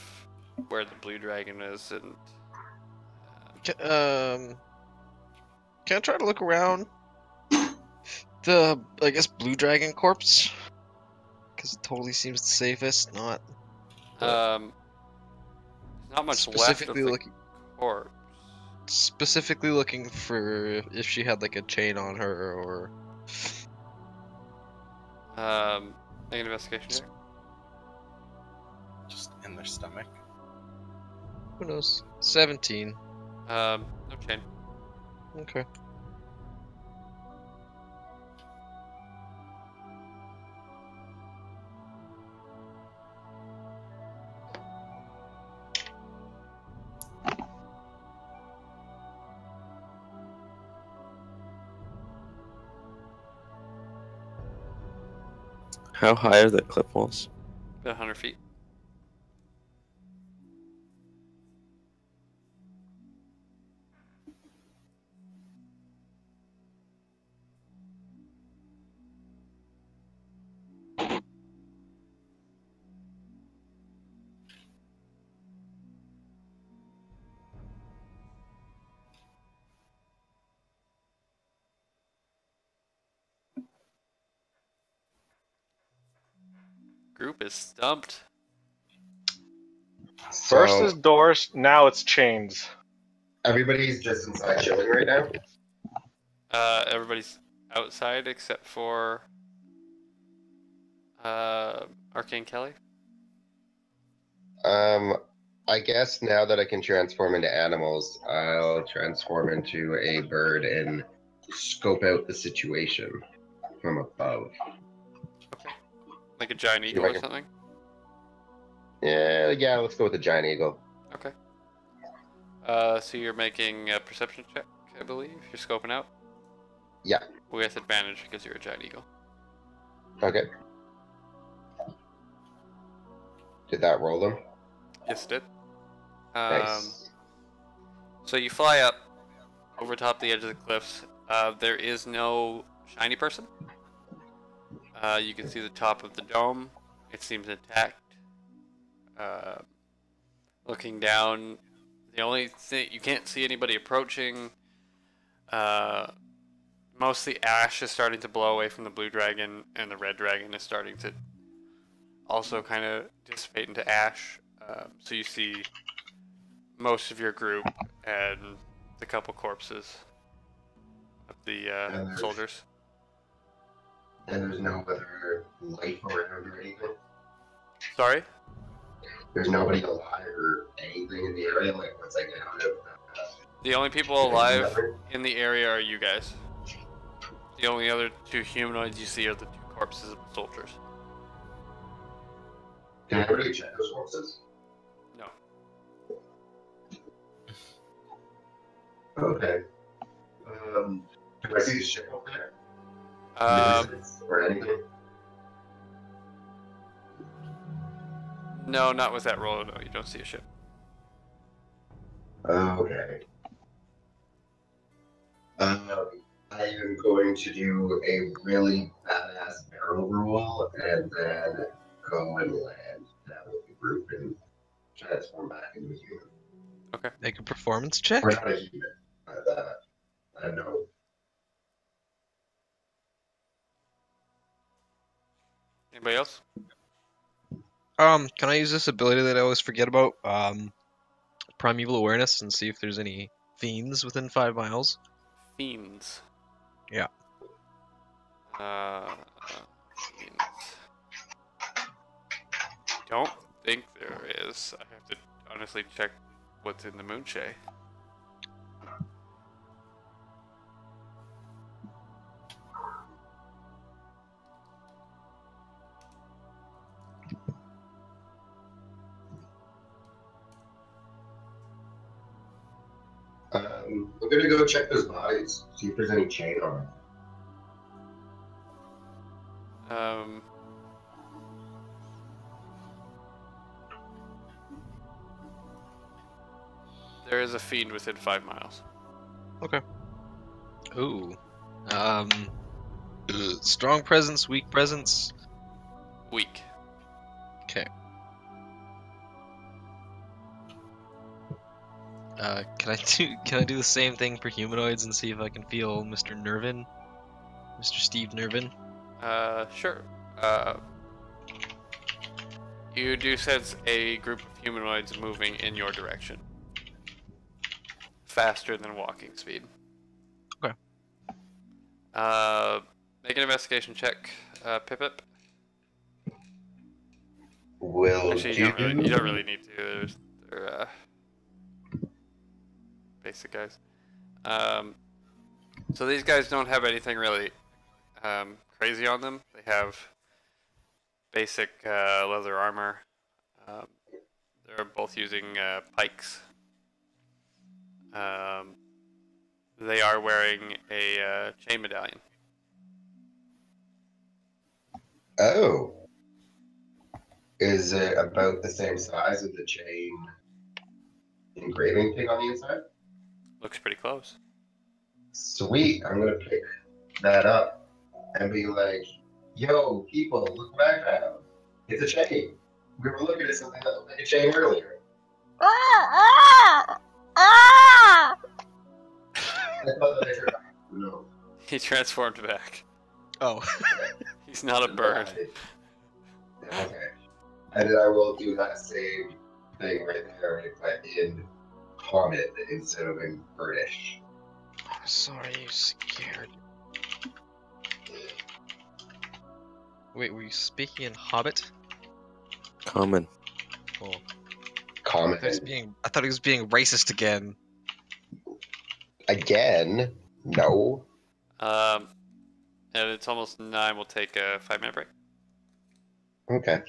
where the blue dragon is, and Can I try to look around the, I guess, blue dragon corpse? Because it totally seems the safest. Not there's not much left of specifically the looking. corpse. Specifically looking for if she had like a chain on her or. Make an investigation check. Just in their stomach. Who knows? 17. No chain. Okay. How high are the cliff walls? About 100 feet. Group is stumped. First So, is doors, now it's chains. everybody's just inside chilling right now? Everybody's outside except for Arcane Kelly. I guess now that I can transform into animals, I'll transform into a bird and scope out the situation from above. Like a giant eagle I or can- something. Yeah, let's go with the giant eagle. Okay. So you're making a perception check, I believe. You're scoping out. Yeah. With advantage because you're a giant eagle. Okay. Did that roll them? Yes, it did. Nice. So you fly up over top the edge of the cliffs. There is no shiny person. You can see the top of the dome. It seems intact. Looking down, the only thing you can't see anybody approaching. Most of the ash is starting to blow away from the blue dragon, and the red dragon is starting to also kind of dissipate into ash. So you see most of your group and the couple corpses of the soldiers. And there's no other life around or anything? Sorry? There's nobody alive or anything in the area? Like, once I get out of The only people alive in the area are you guys. The only other two humanoids you see are the two corpses of the soldiers. Can I really check those corpses? No. Okay. Do I see the ship up there? Or anything? No, not with that roll. No, you don't see a ship. Okay. I am going to do a really badass barrel roll and then go and land that with the group and transform back into a human. Make a performance check. Or not a human. I don't know. Anybody else? Can I use this ability that I always forget about? Primeval awareness, and see if there's any fiends within 5 miles. Fiends. Yeah. Fiends. Don't think there is. I have to honestly check what's in the Moonshay. I'm gonna go check those bodies, see if there's any chain on them. There is a fiend within 5 miles. Ooh. Strong presence, weak presence. Weak. Okay. Can I do the same thing for humanoids and see if I can feel Mr. Nervin? Mr. Steve Nervin? Sure. You do sense a group of humanoids moving in your direction. Faster than walking speed. Okay. Make an investigation check, Pip. Will Actually, you don't really need to. They're basic guys. So these guys don't have anything really crazy on them. They have basic leather armor. They're both using pikes. They are wearing a chain medallion. Oh. Is it about the same size as the chain engraving thing on the inside? Looks pretty close. Sweet. I'm gonna pick that up and be like, yo, people, look what I found. It's a chain. We were looking at something that looked like a chain earlier. I thought that I heard. No. He transformed back. Oh. He's not a bird. Okay. And then I will do that same thing right there, but in Hobbit instead of in British. I'm sorry, you scared. Wait, were you speaking in Hobbit? Common. Oh. Common. I thought he was being racist again. Again? No. And it's almost 9. We'll take a 5-minute break. Okay.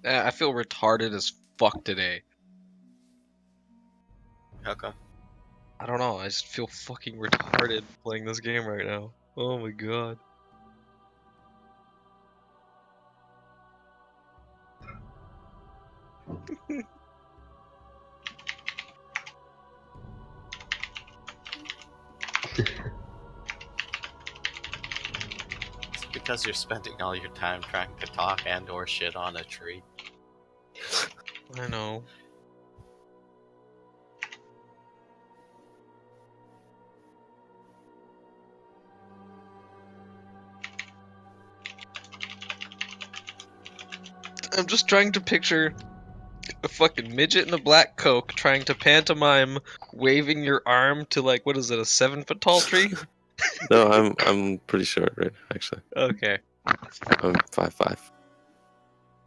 I feel retarded as fuck today. How come? I don't know, I just feel fucking retarded playing this game right now. Oh my god. It's because you're spending all your time trying to talk and or shit on a tree. I know. I'm just trying to picture a fucking midget in a black coke trying to pantomime waving your arm to, like, what is it, a 7-foot tall tree? No, I'm pretty short, right? Actually, Okay. I'm 5'5".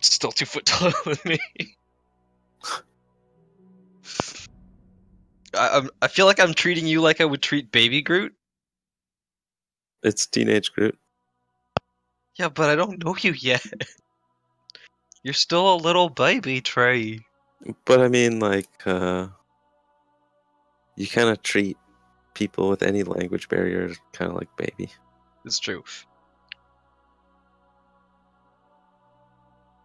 Still 2 foot taller than me. I feel like I'm treating you like I would treat baby Groot. It's teenage Groot. Yeah, but I don't know you yet. You're still a little baby, Trey. But I mean, like, you kind of treat people with any language barrier kind of like baby. It's true.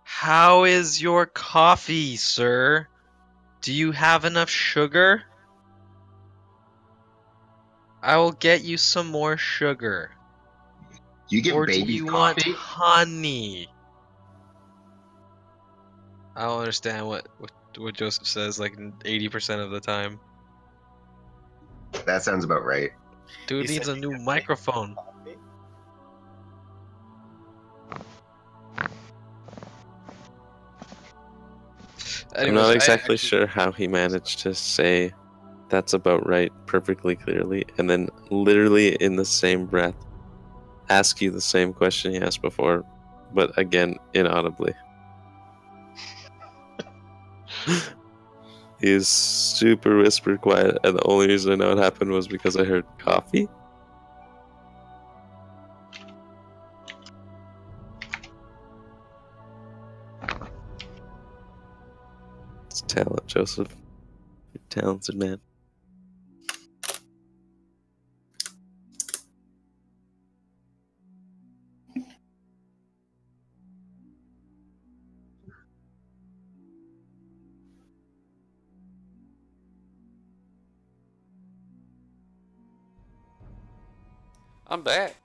How is your coffee, sir? Do you have enough sugar? I will get you some more sugar. You give Or do babies you want coffee? honey? I don't understand what Joseph says like 80% of the time. That sounds about right. Dude He needs said a you new give babies microphone. coffee? I'm Anyways, not I exactly actually- sure how he managed to say that's about right perfectly clearly, and then literally in the same breath ask you the same question he asked before, but again inaudibly. He's super whisper quiet, and the only reason I know it happened was because I heard coffee. It's talent, Joseph. You're a talented man. I'm back.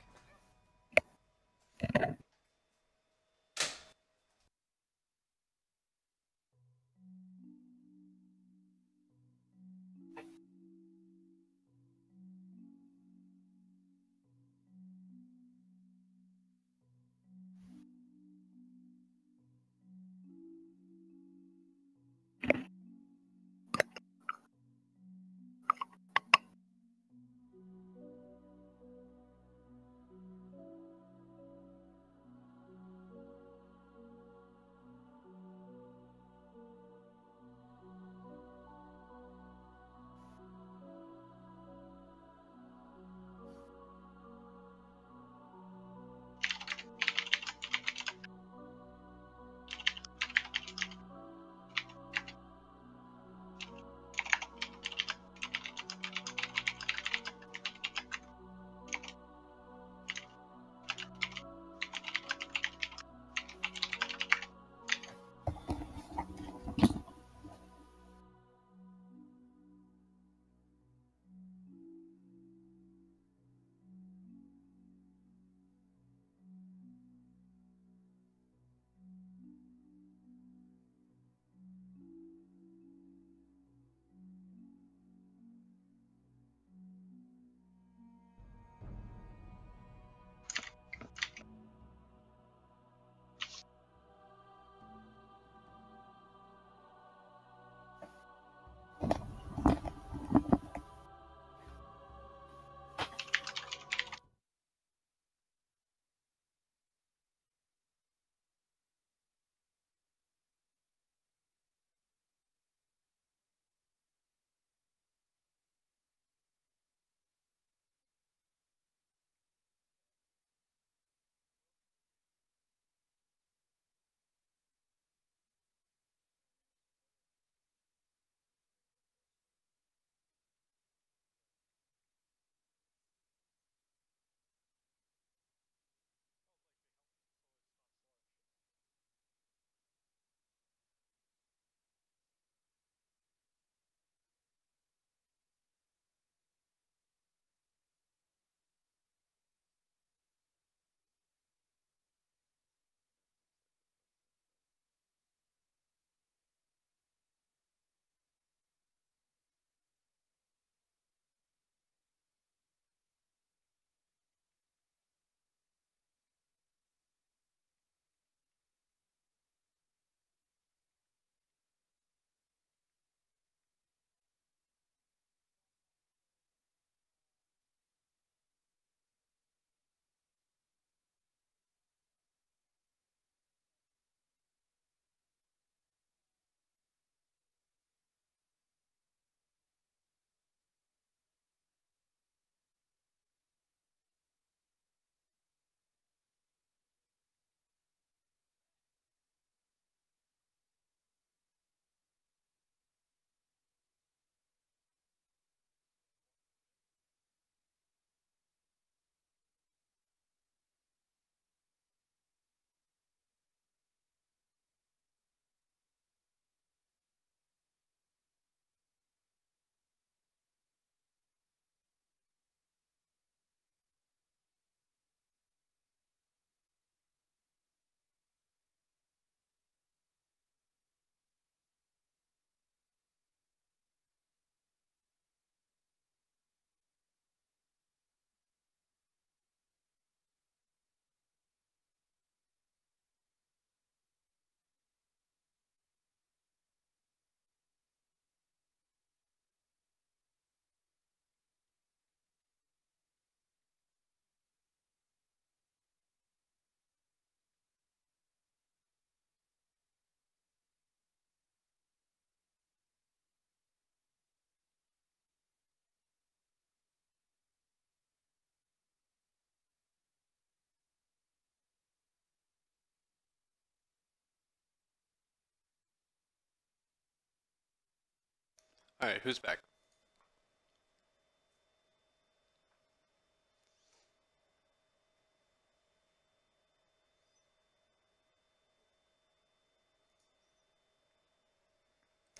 Alright, who's back?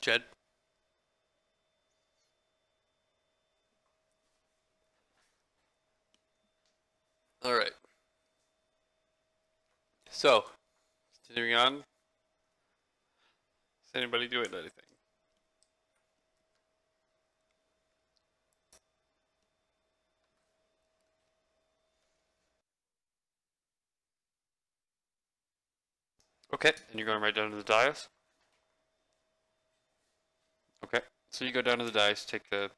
Jed? Alright. So, continuing on. Is anybody doing anything? Okay, and you're going right down to the dais? Okay, so you go down to the dais, take the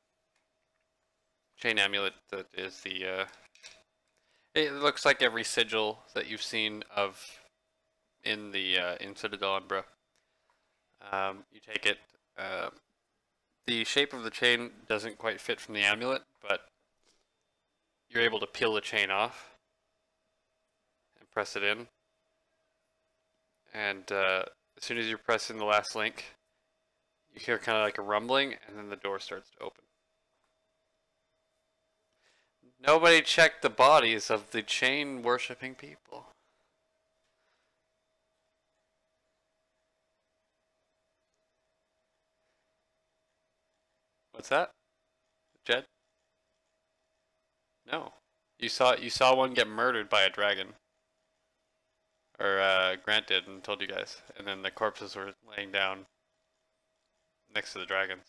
chain amulet that is the, it looks like every sigil that you've seen of in the, in Citadel Umbra. You take it, the shape of the chain doesn't quite fit from the amulet, but you're able to peel the chain off and press it in. And as soon as you press in the last link, you hear kind of like a rumbling, and then the door starts to open. Nobody checked the bodies of the chain worshipping people. What's that? Jed? No. You saw one get murdered by a dragon. Or Grant did and told you guys. And then the corpses were laying down next to the dragons.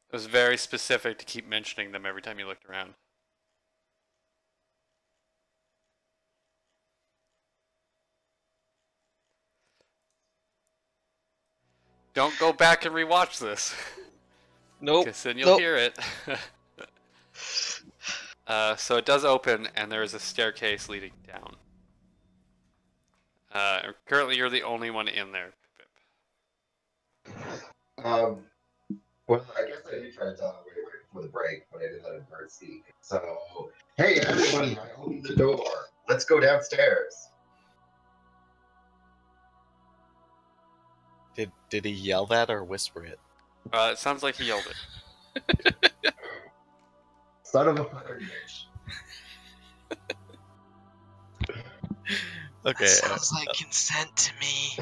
It was very specific to keep mentioning them every time you looked around. Don't go back and rewatch this. Nope. Because then you'll hear it. So it does open, and there is a staircase leading down. Currently, you're the only one in there, Pip. Well, I guess I did try to tell him right before the break, but I did let him bird speak. So, hey, everybody, I opened the door. Let's go downstairs. Did he yell that or whisper it? It sounds like he yelled it. Son of a fucking bitch. Okay. That sounds like consent to me.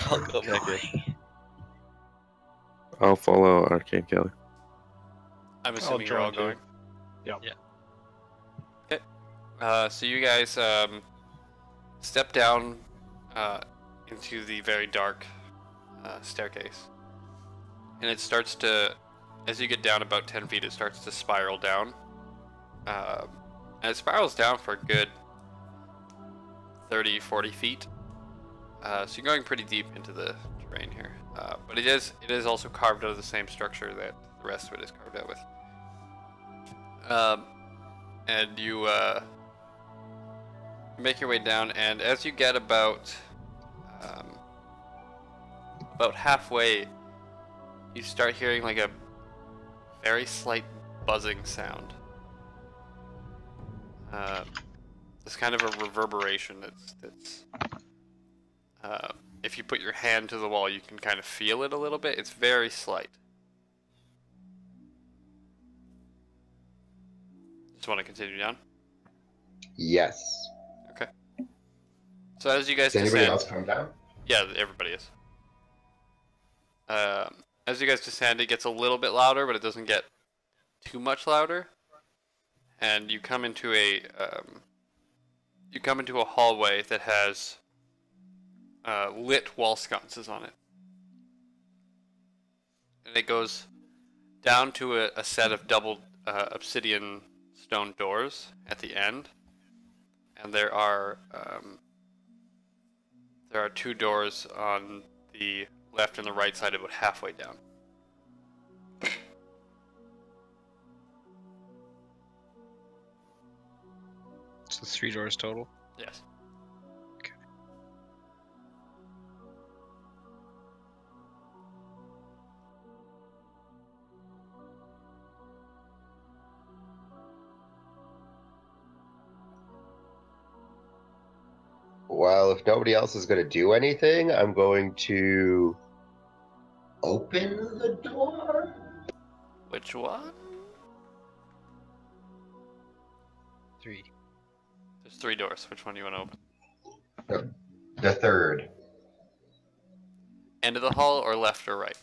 I'll go back in. Going. I'll follow Arcane Kelly. I'm assuming you're all join going. Yep. Okay. So you guys step down into the very dark staircase. And it starts to, as you get down about 10 feet, it starts to spiral down. And it spirals down for a good 30, 40 feet. So you're going pretty deep into the terrain here. But it is also carved out of the same structure that the rest of it is carved out with. And you make your way down, and as you get about halfway, you start hearing like a very slight buzzing sound. It's kind of a reverberation that's if you put your hand to the wall, you can kind of feel it a little bit. It's very slight. Just want to continue down? Yes. Okay. So as you guys Does anybody descend... else come down? Yeah, everybody is. As you guys descend, it gets a little bit louder, but it doesn't get too much louder. And you come into a hallway that has lit wall sconces on it, and it goes down to a set of double obsidian stone doors at the end, and there are 2 doors on the left and the right side about halfway down. So 3 doors total. Yes. Well, if nobody else is going to do anything, I'm going to open the door? Which one? 3. There's 3 doors. Which one do you want to open? The third. End of the hall or left or right?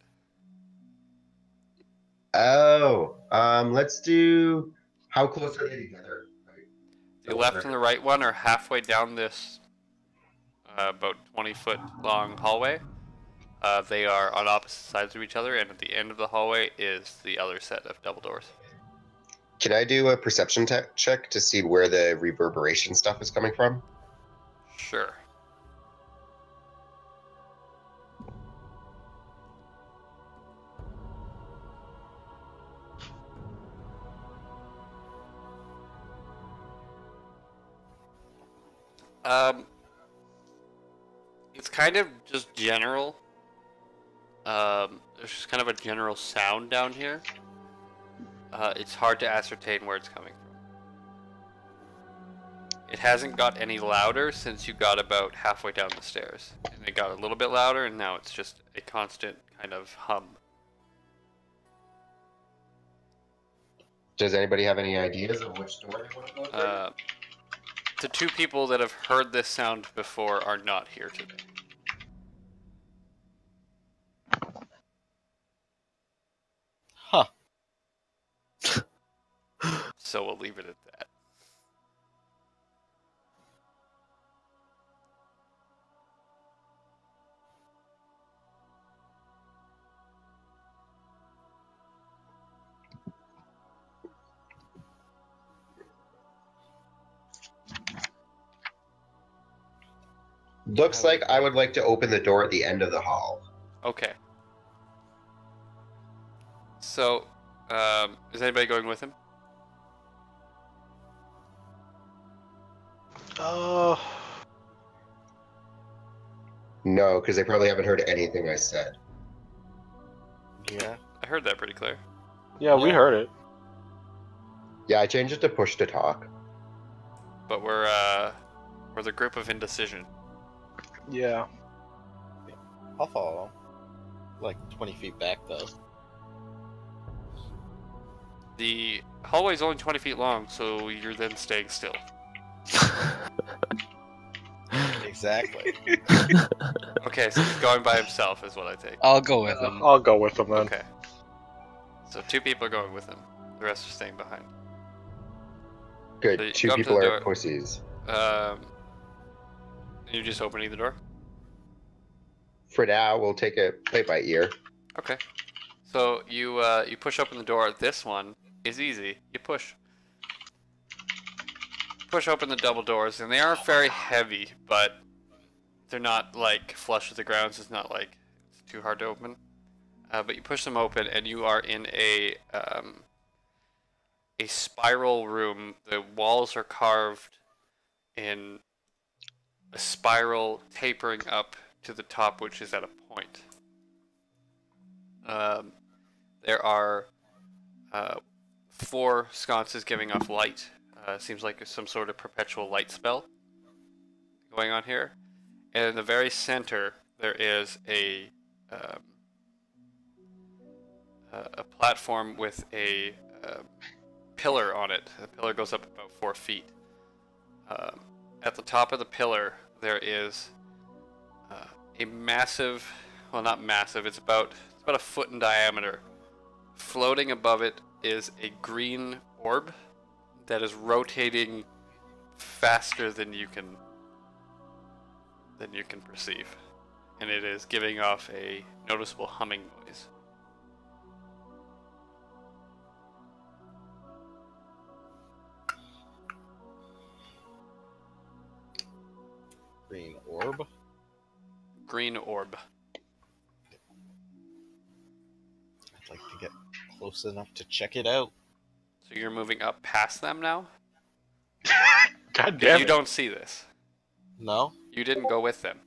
Oh, let's do. How close are they together? The left and the right one are halfway down this about 20-foot long hallway. They are on opposite sides of each other, and at the end of the hallway is the other set of double doors. Can I do a perception check to see where the reverberation stuff is coming from? Sure. It's kind of just general. There's just kind of a general sound down here. It's hard to ascertain where it's coming from. It hasn't got any louder since you got about halfway down the stairs. And it got a little bit louder, and now it's just a constant kind of hum. Does anybody have any ideas of which door they want to go through? The 2 people that have heard this sound before are not here today. Huh. So we'll leave it at that. Looks like I would like to open the door at the end of the hall. Okay. So, is anybody going with him? No, because they probably haven't heard anything I said. Yeah. I heard that pretty clear. Yeah, we heard it. Yeah, I changed it to push to talk. But we're the group of indecision. Yeah. I'll follow. Like 20 feet back, though. The hallway's only 20 feet long, so you're then staying still. Exactly. Okay, so he's going by himself is what I take. I'll go with him. I'll go with them then. Okay. So 2 people are going with him. The rest are staying behind. Good. So you 2 go up to people the are door. pussies. You just opening the door? For now, we'll take it play by ear. Okay. So you push open the door. This one is easy. You push open the double doors, and they aren't very heavy, but they're not like flush with the ground, so it's not like it's too hard to open. But you push them open, and you are in a spiral room. The walls are carved in a spiral tapering up to the top, which is at a point. There are 4 sconces giving off light. Seems like some sort of perpetual light spell going on here. And in the very center, there is a platform with a pillar on it. The pillar goes up about 4 feet. At the top of the pillar, there is a massive, well, not massive, it's about a foot in diameter. Floating above it is a green orb that is rotating faster than you can perceive, and it is giving off a noticeable humming noise. Green orb. Green orb. I'd like to get close enough to check it out. So you're moving up past them now? God Because damn you it. don't see this. No? You didn't go with them.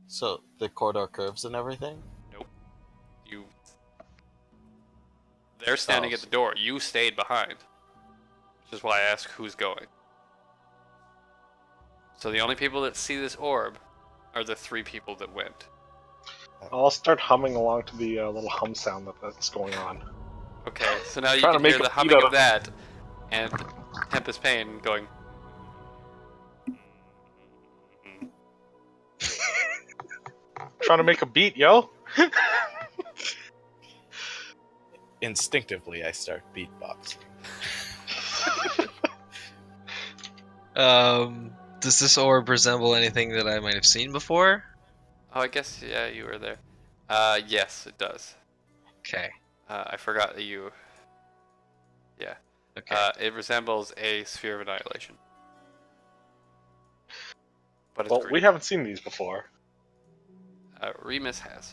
So the corridor curves and everything? You. They're standing Oh, at the door. You stayed behind. Which is why I ask who's going. So the only people that see this orb are the 3 people that went. I'll start humming along to the little hum sound that's going on. Okay, so now you Trying to can make hear a the beat humming out of of- that, and Tempest Pain going. Trying to make a beat, yo. Instinctively, I start beatboxing. Does this orb resemble anything that I might have seen before? Oh, I guess, yeah, you were there. Yes, it does. Okay. I forgot that you... Yeah. Okay. It resembles a sphere of annihilation. But it's Well, green. we haven't seen these before. Remus has.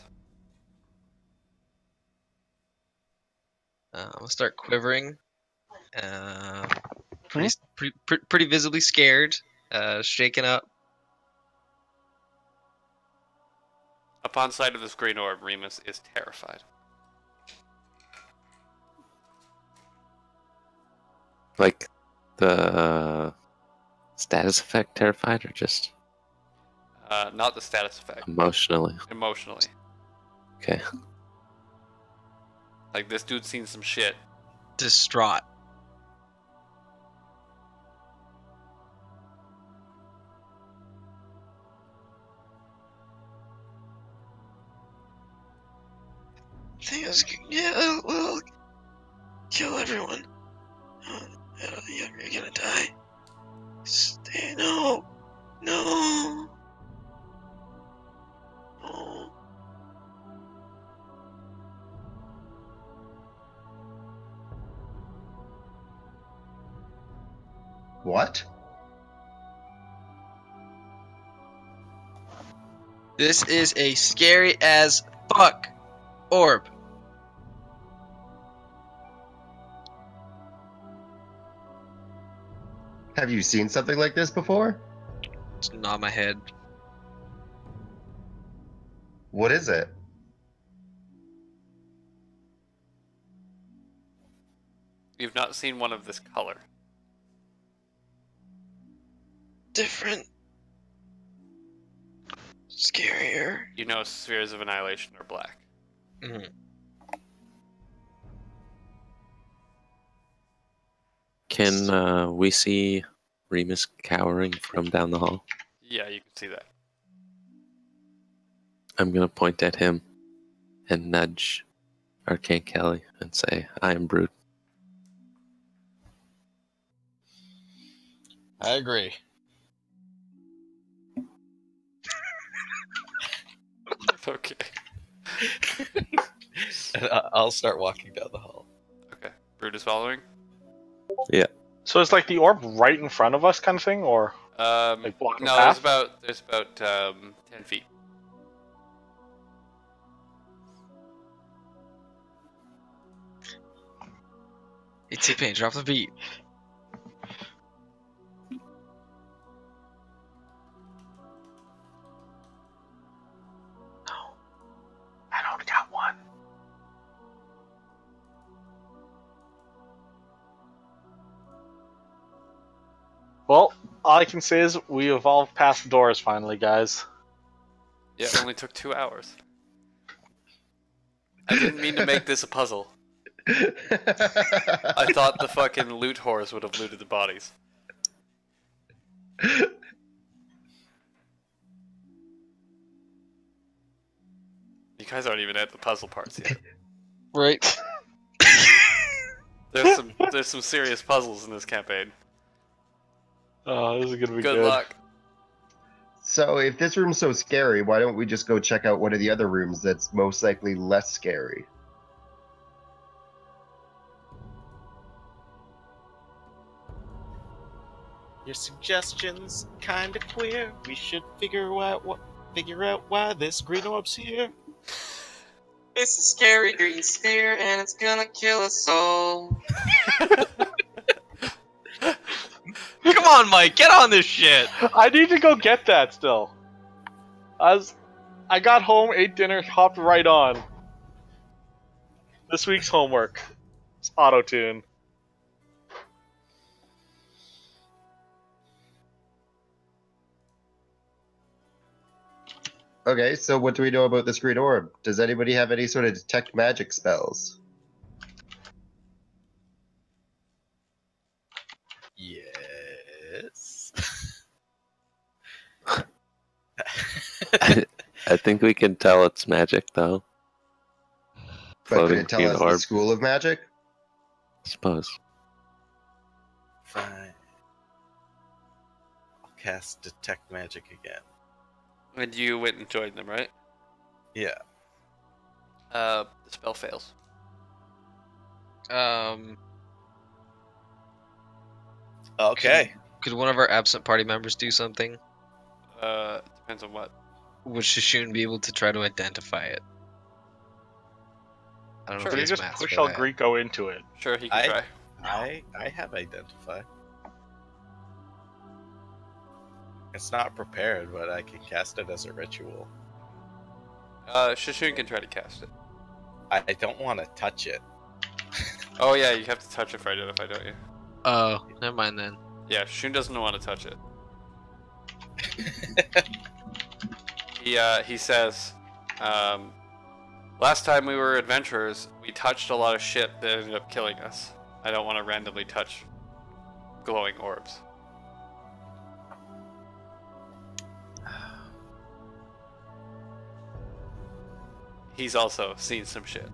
I'm gonna start quivering. Pretty visibly scared. Shaken up. Upon sight of this green orb, Remus is terrified. Like the status effect terrified or just Not the status effect. emotionally? Emotionally. Okay. Like, this dude's seen some shit. Distraught. Thing is, yeah, well, kill everyone. You're gonna die. Stay, no. No. No. What? This is a scary as fuck orb. Have you seen something like this before? Just nod my head. What is it? You've not seen one of this color. Different. Scarier. You know spheres of annihilation are black. Mhm. Can we see Remus cowering from down the hall? Yeah, you can see that. I'm gonna point at him and nudge Arcane Kelly and say, "I am Brood." I agree. Okay. And I'll start walking down the hall. Okay. Brood is following. So it's like the orb right in front of us, kind of thing, or like blocking No, the there's path? about 10 feet. Hey, T-Pain, drop the beat. I don't got one. Well, all I can say is we evolved past doors finally, guys. Yeah, it only took 2 hours. I didn't mean to make this a puzzle. I thought the fucking loot whores would have looted the bodies. You guys aren't even at the puzzle parts yet. Right. There's some serious puzzles in this campaign. Oh, this is gonna be Good good. luck. So if this room's so scary, why don't we just go check out one of the other rooms that's most likely less scary? Your suggestions kinda queer. We should figure out why this green orb's here. It's a scary green sphere, and it's gonna kill us all. Come on, Mike, get on this shit. I need to go get that still. I got home, ate dinner, hopped right on. This week's homework. It's auto-tune. Okay, so what do we know about this green orb? Does anybody have any sort of detect magic spells? Yes. I think we can tell it's magic, though. But could Floating it tell green us orb, the school of magic? I suppose. Fine. I'll cast Detect Magic again. And you went and joined them, right? Yeah. The spell fails. Okay. Could one of our absent party members do something? Depends on what. Would Shishun be able to try to identify it? I don't know Sure. if Can he you has just maths push for El that. Greco into it? Sure, he can try. I have Identify. It's not prepared, but I can cast it as a ritual. Shishun can try to cast it. I don't want to touch it. Oh yeah, you have to touch it for identify, don't you? Oh, never mind then. Yeah, Shishun doesn't want to touch it. He says, last time we were adventurers, we touched a lot of shit that ended up killing us. I don't want to randomly touch glowing orbs. He's also seen some shit.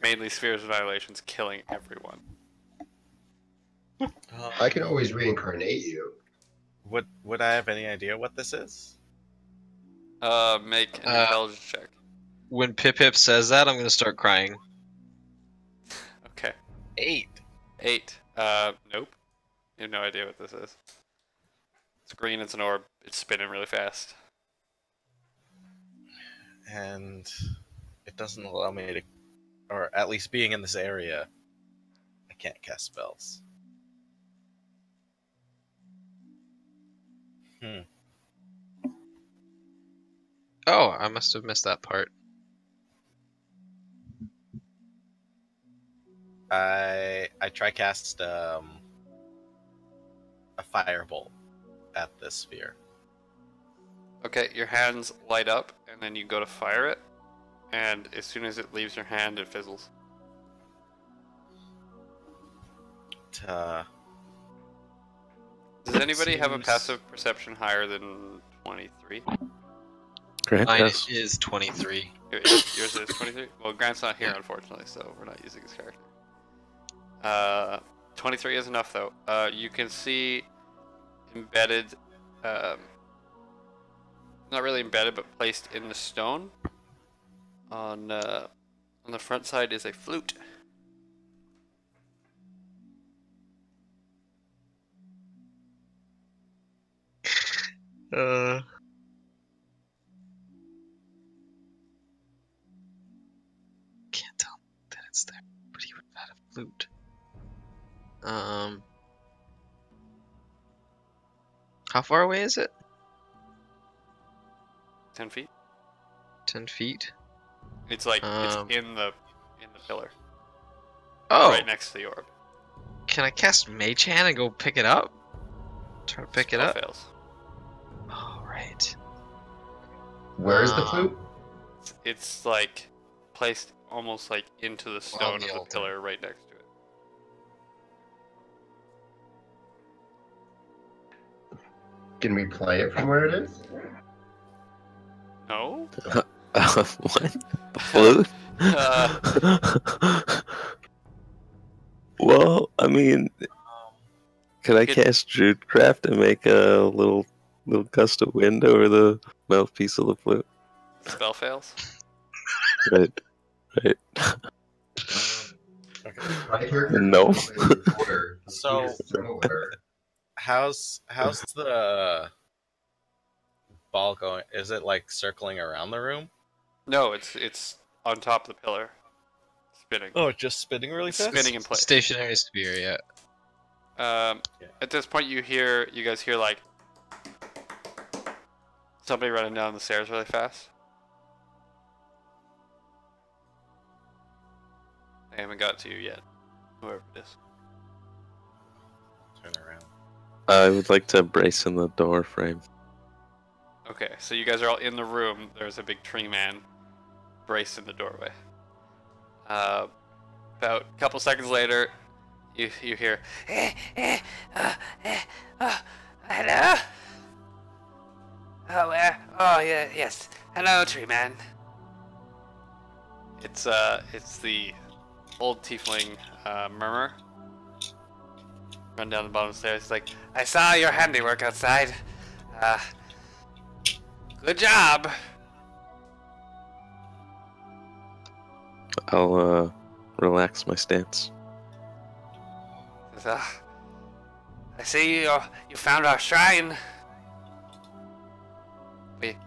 Mainly Spheres of Annihilation's killing everyone. I can always reincarnate you. Would I have any idea what this is? Make an intelligence check. When Pip Pip says that, I'm gonna start crying. Okay. 8. 8. Nope. You have no idea what this is. It's green, it's an orb, it's spinning really fast. And it doesn't allow me to, or at least being in this area, I can't cast spells. Oh, I must have missed that part. I try cast a firebolt at this sphere. Okay, your hands light up, and then you go to fire it, and as soon as it leaves your hand, it fizzles. It, Does anybody have a seems- passive perception higher than 23? Grant Mine does. is 23. Yours is 23? Well, Grant's not here, unfortunately, so we're not using his character. 23 is enough, though. You can see embedded, not really embedded, but placed in the stone. On the front side is a flute. Can't tell that it's there, but he would have had a flute. How far away is it? 10 feet. 10 feet. It's like Um, it's in the pillar, Oh, right next to the orb. can I cast Mage Hand and go pick it up? Try to pick it Spell up. fails. Oh, right. Where's the flute? It's like placed almost like into the stone the of the altar. pillar right next to it. Can we play it from where it is? No? What? The flute? Well, I mean, could I Could- cast Druidcraft and make a little gust of wind over the mouthpiece of the flute? Spell fails. Right. Okay. My character No. can play with water. The So- flute is nowhere. How's the ball going? Is it like circling around the room? No, it's on top of the pillar, spinning. Oh, it's just spinning really It's fast. spinning in place. Stationary sphere, yeah. At this point, you guys hear like somebody running down the stairs really fast. They haven't got to you yet, whoever it is. Turn around. I would like to brace in the door frame. Okay, so you guys are all in the room. There's a big tree man braced in the doorway. About a couple seconds later, you hear, hello? Oh, yeah, yes. Hello, tree man. It's the old tiefling, Murmur. Run down the bottom of the stairs. He's like, I saw your handiwork outside. Good job. I'll relax my stance. I see you found our shrine.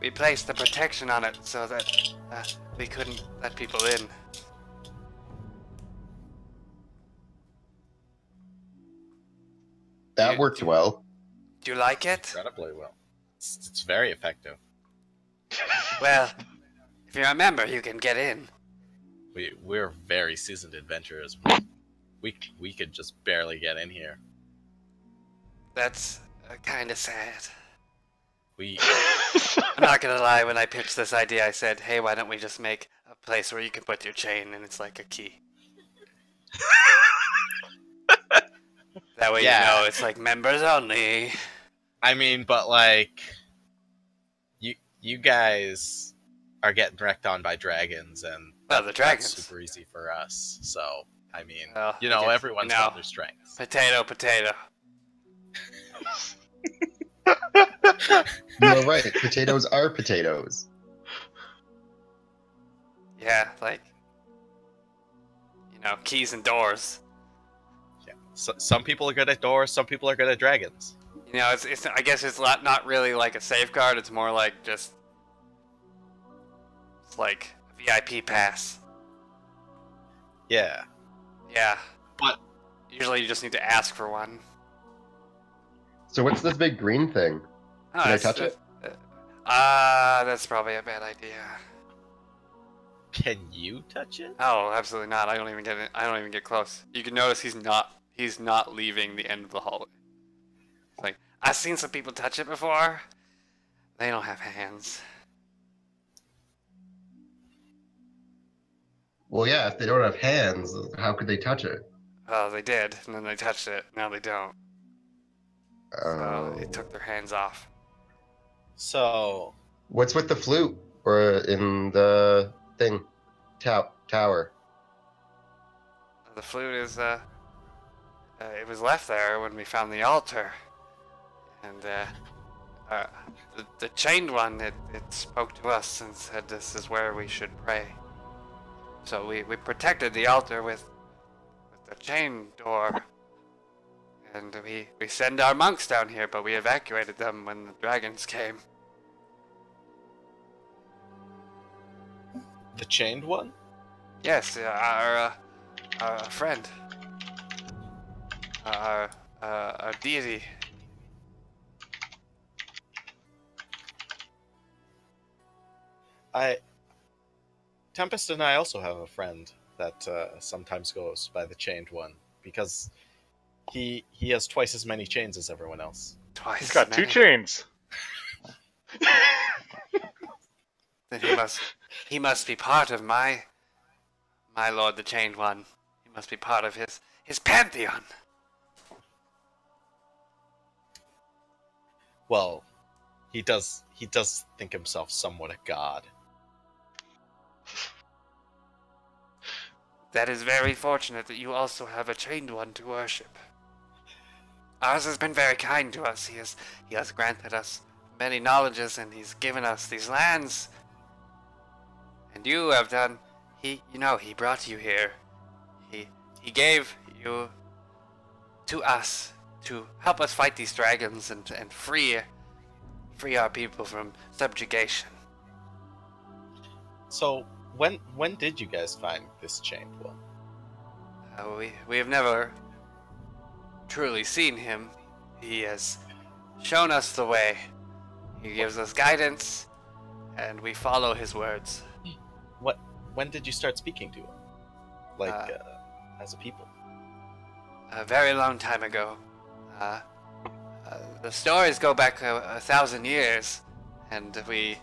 We placed the protection on it so that we couldn't let people in. That worked well. Do you like it? Incredibly well. It's very effective. Well, if you remember, you can get in. We're very seasoned adventurers. We could just barely get in here. That's kind of sad. We I'm not gonna lie, when I pitched this idea, I said, hey, why don't we just make a place where you can put your chain and it's like a key. That way Yeah. you know it's like members only. I mean, but like, you guys are getting wrecked on by dragons, and Well, the that's dragons. super easy for us. So, I mean, Well, you know, I guess- everyone's no. got their strengths. Potato, potato. You're right. Potatoes are potatoes. Yeah, like, you know, keys and doors. Yeah. So, some people are good at doors. Some people are good at dragons. You know, it's I guess it's not really like a safeguard. It's more like just, it's like a VIP pass. Yeah. Yeah. But- usually you just need to ask for one. So what's this big green thing? Oh, Can I that's- touch it? That's probably a bad idea. Can you touch it? Oh, absolutely not. I don't even get it. I don't even get close. You can notice he's not leaving the end of the hallway. It's like, I've seen some people touch it before. They don't have hands. Well, yeah, if they don't have hands, how could they touch it? Oh, they did, and then they touched it. Now they don't. So it took their hands off. So, What's with the flute? Or in the thing? Tower. The flute is, it was left there when we found the altar. And, the chained one, it spoke to us and said this is where we should pray. So we protected the altar with the chain door. And we send our monks down here, but we evacuated them when the dragons came. the chained one? Yes, our friend. Our deity. Tempest and I also have a friend that sometimes goes by the chained one, because he has twice as many chains as everyone else. Twice. He's got as two many. chains. Then he must be part of my lord, the chained one. He must be part of his pantheon. Well, he does think himself somewhat a god. That is very fortunate that you also have a chained one to worship. Ours has been very kind to us. He has granted us many knowledges, and he's given us these lands. And you have done. He brought you here. He gave you to us to help us fight these dragons and free our people from subjugation. So when did you guys find this chained one? We have never truly seen him. He has shown us the way. He gives us guidance, and we follow his words. When did you start speaking to him? As a people? A very long time ago. The stories go back 1,000 years, and we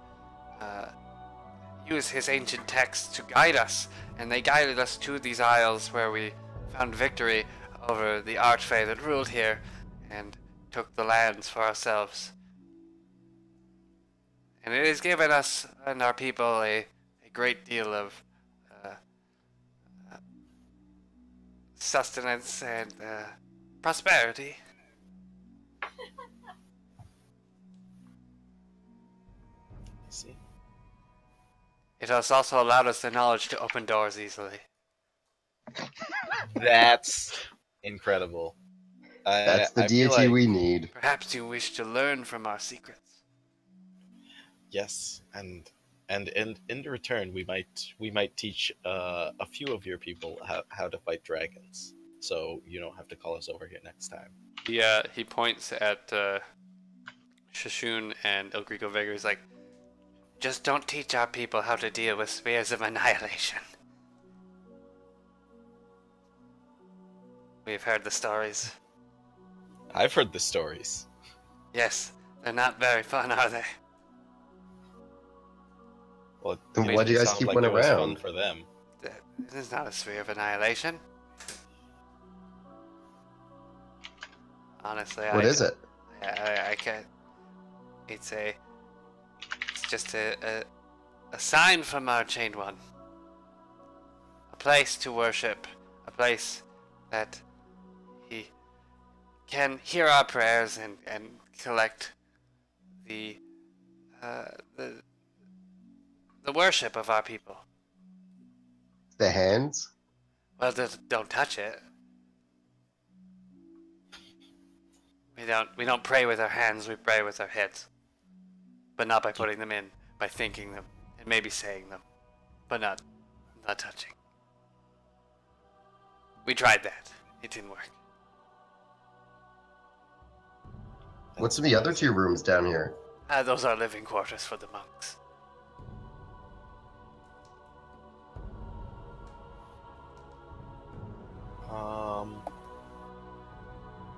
use his ancient texts to guide us, and they guided us to these isles where we found victory over the archfey that ruled here, and took the lands for ourselves. And it has given us and our people a great deal of sustenance and prosperity. See? It has also allowed us the knowledge to open doors easily. That's incredible. That's the I feel deity like- we need. Perhaps you wish to learn from our secrets. Yes, and in return, we might teach a few of your people how to fight dragons. So you don't have to call us over here next time. He points at Shashun and El Grigo Vega. He's like, just don't teach our people how to deal with spears of annihilation. We've heard the stories. I've heard the stories. Yes, they're not very fun, are they? Well, Then it why do you made it guys sound keep like one it was around? fun for them. This is not a sphere of annihilation. Honestly, What is it? I can't. It's just a sign from our Chained One. A place to worship. A place that he can hear our prayers and collect the worship of our people. The hands? Well, don't touch it. We don't pray with our hands, we pray with our heads. But not by putting them in, by thinking them, and maybe saying them. But not touching. We tried that. It didn't work. What's in the other two rooms down here? Those are living quarters for the monks.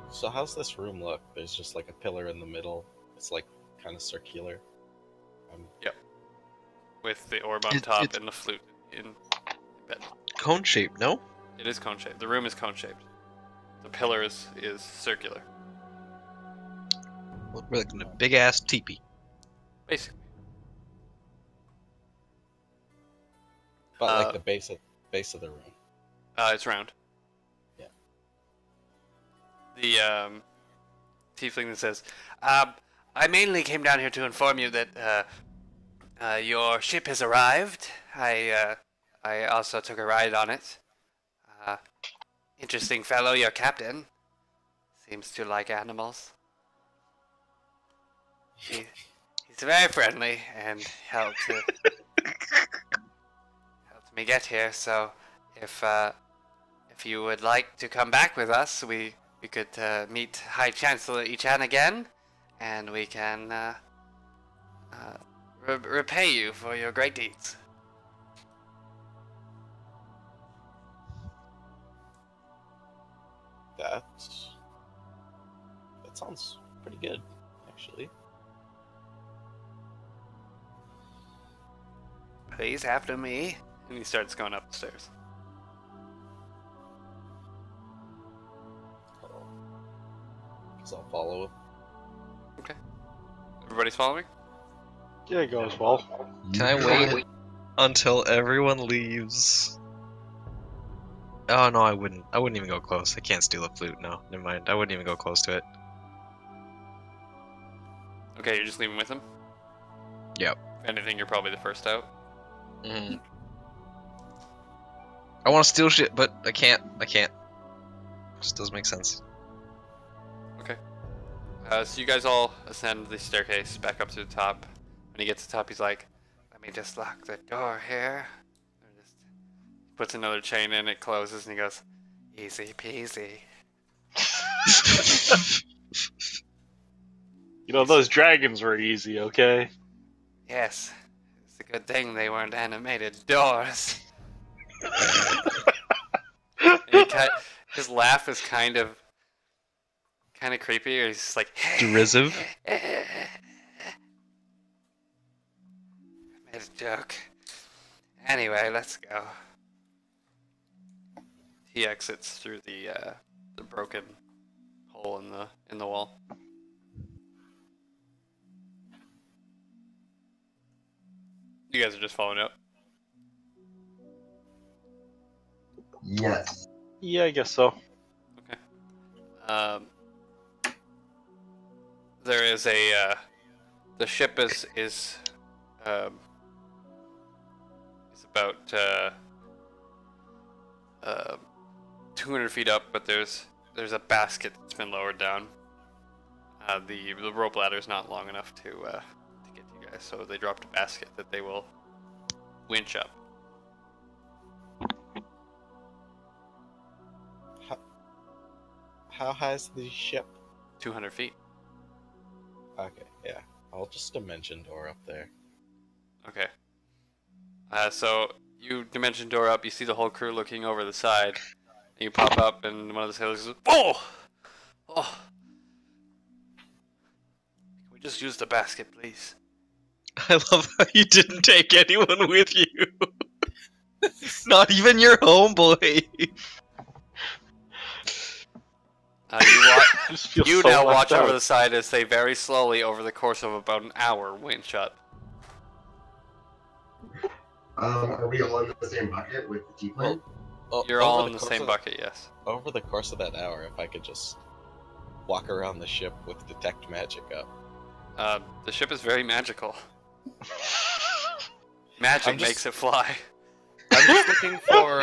So how's this room look? There's just like a pillar in the middle. It's like kind of circular. With the orb on It- top it's- and the flute in bed. Cone shaped, no? It is cone shaped. The room is cone shaped. The pillar is circular. We're like in a big ass teepee. Basically. But like the base of the room. It's round. Yeah. The tiefling that says, I mainly came down here to inform you that your ship has arrived. I also took a ride on it. Interesting fellow, your captain. Seems to like animals. He's very friendly and helped me get here. So, if you would like to come back with us, we could meet High Chancellor Ichan again, and we can repay you for your great deeds. That sounds pretty good, actually. Please, after me. And he starts going up the stairs. Guess I'll follow. Everybody's following? Yeah, it goes well. Can I wait until everyone leaves? Oh no, I wouldn't. I wouldn't even go close. I can't steal a flute. No, never mind. I wouldn't even go close to it. Okay, you're just leaving with him? Yep. If anything, you're probably the first out. Mm. I want to steal shit, but I can't. Just doesn't make sense. So you guys all ascend the staircase back up to the top. When he gets to the top, he's like, let me just lock the door here. And just puts another chain in, it closes, and he goes, easy peasy. You know, those dragons were easy, okay? Yes, it's a good thing they weren't animated doors. And his laugh is kind of creepy, or he's just like Derisive. was a joke. Anyway, let's go. He exits through the broken hole in the wall. You guys are just following up. Yes. Yeah, I guess so. There is a the ship is about 200 feet up, but there's a basket that's been lowered down. The rope ladder is not long enough to get you guys, so they dropped a basket that they will winch up. How high is the ship? 200 feet. Okay, yeah. I'll just dimension door up there. Okay. So you dimension door up, you see the whole crew looking over the side, and you pop up, and one of the sailors goes, "Oh! Oh! Can we just use the basket, please?" I love how you didn't take anyone with you. Not even your homeboy. Just feel You so now left watch over out. the side as they very slowly, over the course of about an hour, winch up. Are we all in the same bucket with the T-plane? You're all in the same bucket, yes. Over the course of that hour, if I could just walk around the ship with detect magic up. The ship is very magical. Magic makes it fly. I'm just looking for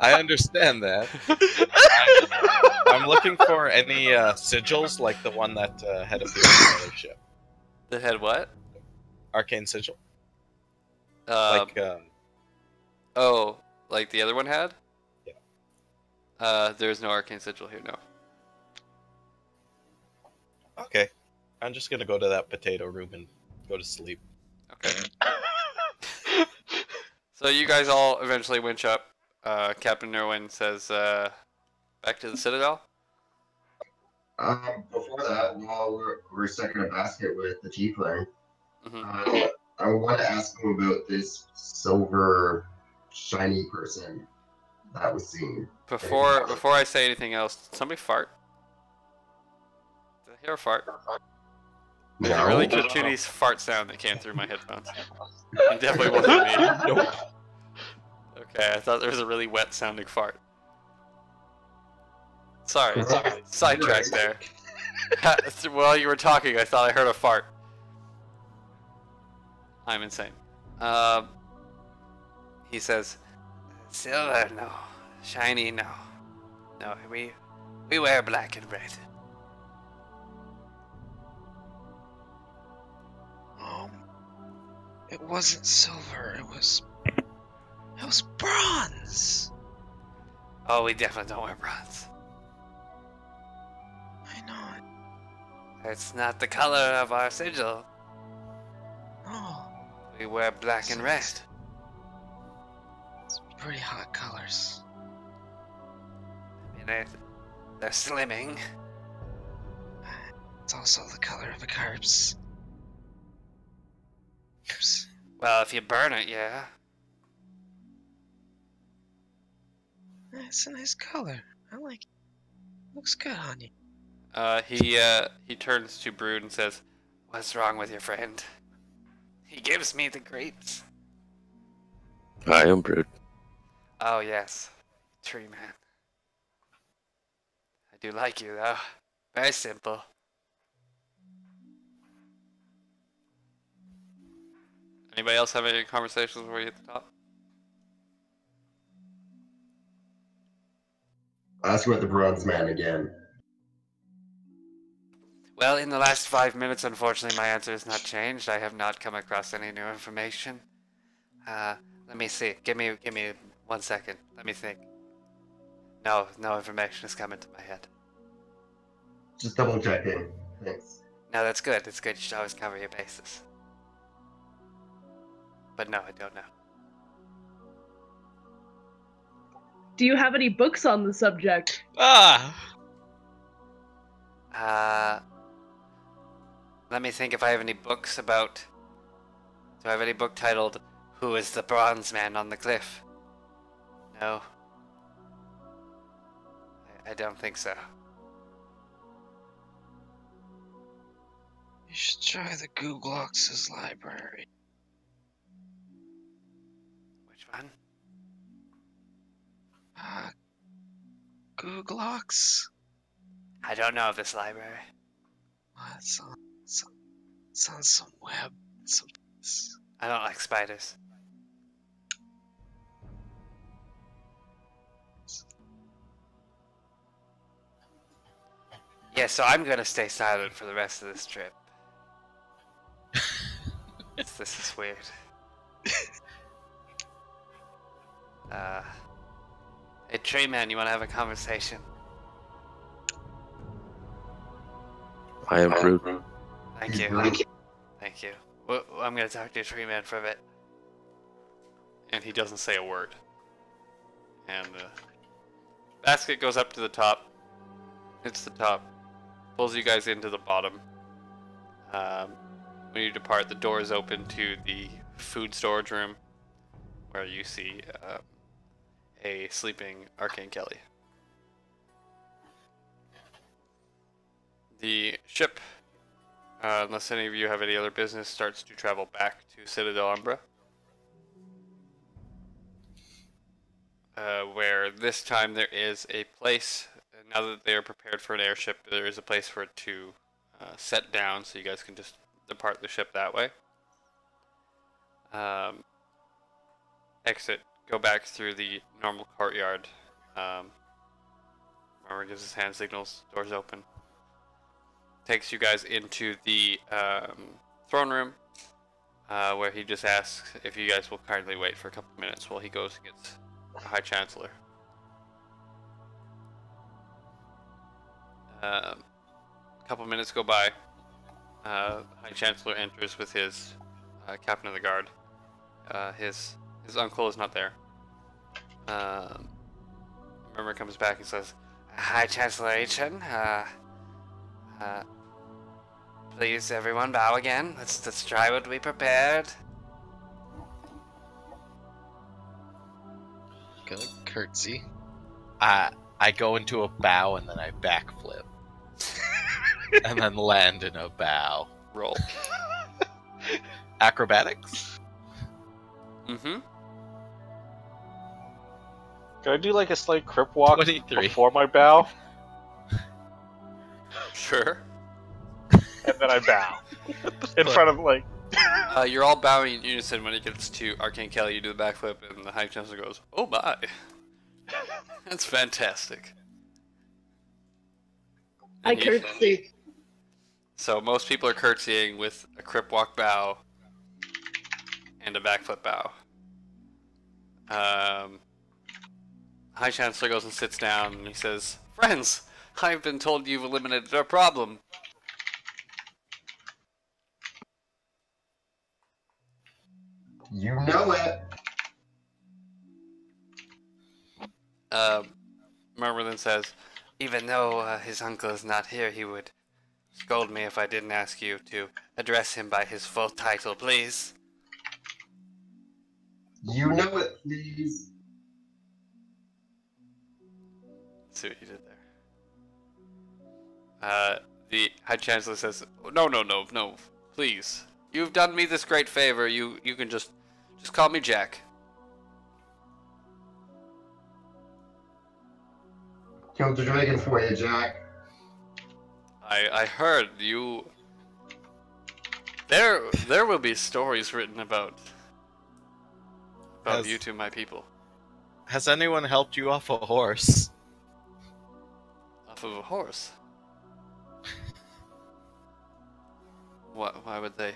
I understand that. I'm looking for any sigils like the one that had appeared on the other ship. That had what? Arcane sigil. Like the other one had? Yeah. There's no arcane sigil here, no. Okay. I'm just gonna go to that potato room and go to sleep. Okay. So you guys all eventually winch up. Captain Irwin says, back to the Citadel? Before that, while we're stuck in a basket with the T-plane, Mm-hmm. I want to ask him about this silver, shiny person that was seen. Before I say anything else, did somebody fart? Did I hear a fart? There's a really cartoony fart sound that came through my headphones. It definitely wasn't me. Nope. Okay, I thought there was a really wet sounding fart. Sorry, sidetrack there. While you were talking, I thought I heard a fart. I'm insane. He says, "Silver, no. Shiny, no. No, we wear black and red." It wasn't silver. It was bronze. Oh, we definitely don't wear bronze. I know it. It's not the color of our sigil. No, We wear black and red. it's pretty hot colors. I mean, they're slimming. It's also the color of a corpse. Oops. Well, if you burn it, yeah. It's a nice color. I like it. Looks good on you. He turns to Brood and says, "What's wrong with your friend? He gives me the grapes." I am Brood. Oh yes, Tree Man. I do like you though. Very simple. Anybody else have any conversations before you hit the top? Ask about the bronze man again. Well, in the last 5 minutes, unfortunately, my answer has not changed. I have not come across any new information. Let me see. Give me 1 second. Let me think. No information has come into my head. Just double checking. Thanks. No, that's good. It's good. You should always cover your bases. But no, I don't know. Do you have any books on the subject? Let me think if I have any books about... Do I have any book titled, Who is the Bronze Man on the Cliff? No. I don't think so. You should try the Googlox's library. Which one? Googlox? I don't know of this library. It's on some web. Someplace. I don't like spiders. Yeah, so I'm gonna stay silent for the rest of this trip. This is weird. Hey, Tree Man, you wanna have a conversation? I am Groot. Thank you. Thank you. Well, I'm gonna talk to Tree Man for a bit. And he doesn't say a word. And basket goes up to the top. Hits the top. Pulls you guys into the bottom. When you depart, the door is open to the food storage room, where you see a sleeping Arcane Kelly. The ship, unless any of you have any other business, starts to travel back to Citadel Umbra. Where this time there is a place, now that they are prepared for an airship, there is a place for it to set down, so you guys can just depart the ship that way. Exit, go back through the normal courtyard. Remember, gives his hand signals, doors open. Takes you guys into the throne room, where he just asks if you guys will kindly wait for a couple minutes while he goes and gets the High Chancellor. A couple minutes go by. High Chancellor enters with his captain of the guard. His uncle is not there. Murmur comes back and says, "High Chancellor Achen, please everyone bow again. Let's try what we prepared." Gonna curtsy. I go into a bow and then I backflip. And then land in a bow. Roll. Acrobatics? Mm-hmm. Can I do like a slight crip walk 23. before my bow? Sure. And then I bow. In front of, like... You're all bowing in unison when it gets to Arcane Kelly. You do the backflip, and the High Chancellor goes, "Oh my, that's fantastic." I And you- curtsy. So most people are curtsying with a crip walk bow and a backflip bow. High Chancellor goes and sits down, and he says, "Friends, I've been told you've eliminated our problem." You know it. Murmur then says, "Even though his uncle is not here, he would scold me if I didn't ask you to address him by his full title, please." You know it, please. See what you did there. The High Chancellor says, "No, please. You've done me this great favor. You can just call me Jack." Killed the dragon for you, Jack. I heard you. There will be stories written about Has- you two, my people. Has anyone helped you off a horse? Off of a horse. What? Why would they?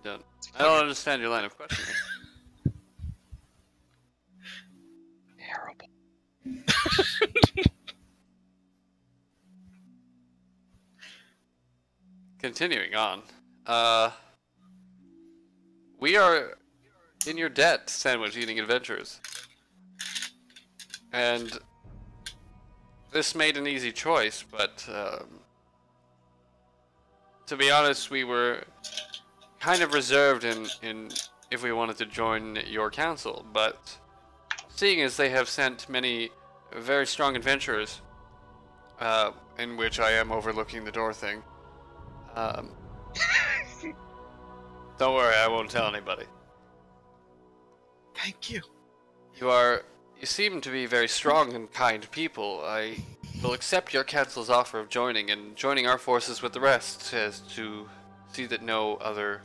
I don't understand your line of questioning. Terrible. Continuing on. We are in your debt, sandwich eating adventurers. And this made an easy choice, but to be honest, we were kind of reserved in if we wanted to join your council, but seeing as they have sent many very strong adventurers, in which I am overlooking the door thing, don't worry, I won't tell anybody. Thank you. You seem to be very strong and kind people. I will accept your council's offer of joining our forces with the rest, as to see that no other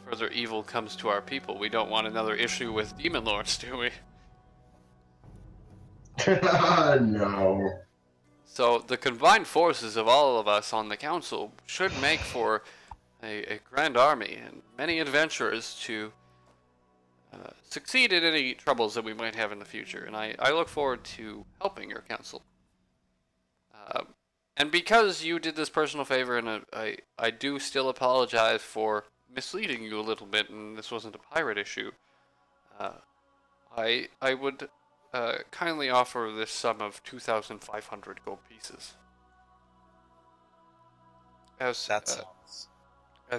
further evil comes to our people. We don't want another issue with demon lords, do we? No. So the combined forces of all of us on the council should make for a grand army and many adventurers to succeed in any troubles that we might have in the future. And I look forward to helping your council. And because you did this personal favor, and I do still apologize for misleading you a little bit, and this wasn't a pirate issue, I would kindly offer this sum of 2,500 gold pieces as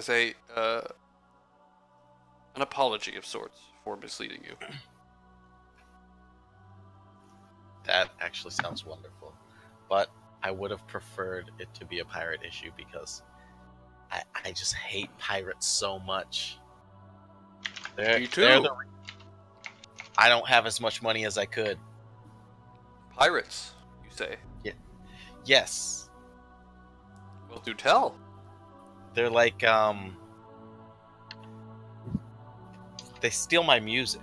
a an apology of sorts for misleading you. That actually sounds wonderful, but I would have preferred it to be a pirate issue because I just hate pirates so much. Me too. I don't have as much money as I could. Pirates, you say? Yeah. Yes. Well, do tell. They're like, they steal my music.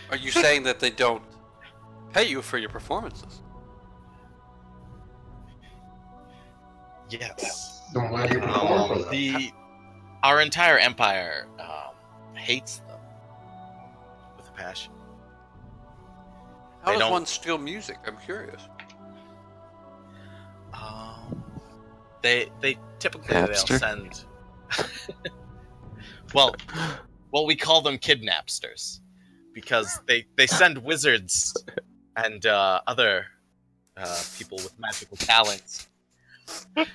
Are you saying that they don't pay you for your performances? Yes. Then why do you perform for them? Our entire empire hates them with a passion. How They does don't- one steal music? I'm curious. They typically Napster? they'll send. well, we call them kidnapsters because they send wizards and other people with magical talents to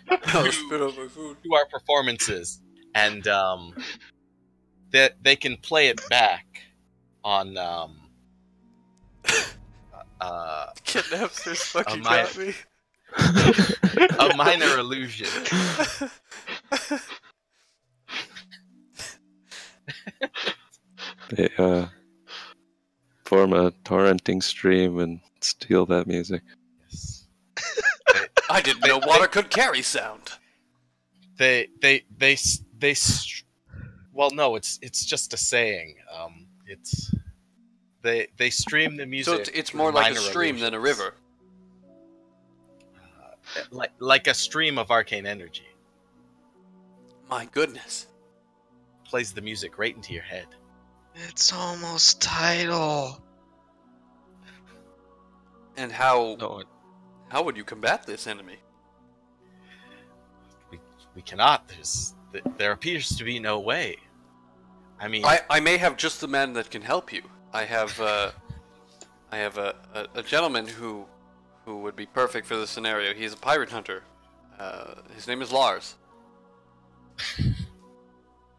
our performances, and they can play it back on Kidnapsters fucking my- got me. a minor illusion. They form a torrenting stream and steal that music. Yes. I didn't know water could carry sound. Well, no, it's just a saying. They stream the music. So it's through more like a minor stream than a illusions. river. Like a stream of arcane energy. My goodness. Plays the music right into your head. It's almost tidal. And how No, how would you combat this enemy? We cannot. There appears to be no way. I mean, I may have just the man that can help you. I have a gentleman who would be perfect for this scenario. He's a pirate hunter. His name is Lars.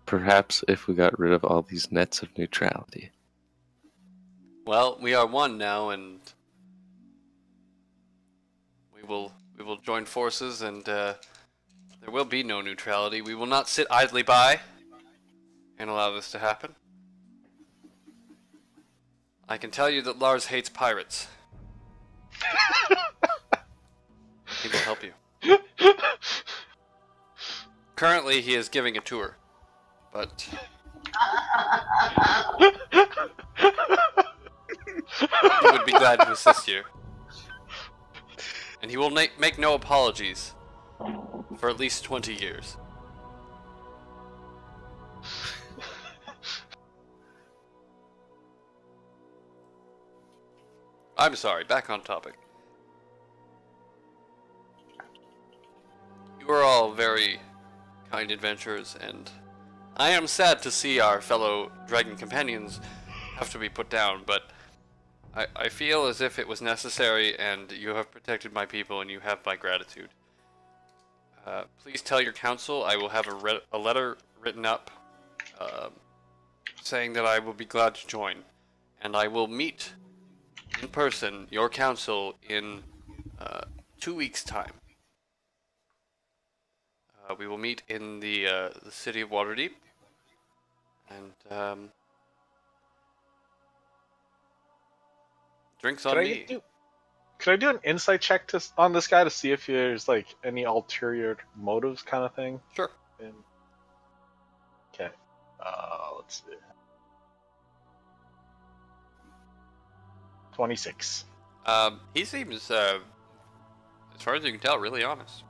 Perhaps if we got rid of all these nets of neutrality. Well, we are one now, and we will join forces, and there will be no neutrality. We will not sit idly by and allow this to happen. I can tell you that Lars hates pirates. He will help you. Currently, he is giving a tour, but he would be glad to assist you. And he will make no apologies for at least 20 years. I'm sorry, back on topic. You are all very kind adventurers, and I am sad to see our fellow dragon companions have to be put down, but I feel as if it was necessary, and you have protected my people, and you have my gratitude. Please tell your council I will have a letter written up saying that I will be glad to join, and I will meet in person your council in 2 weeks' time. We will meet in the city of Waterdeep, and drinks on me. Can I do an insight check on this guy to see if there's like any ulterior motives kind of thing? Sure. Okay. Let's see. 26. He seems, as far as you can tell, really honest.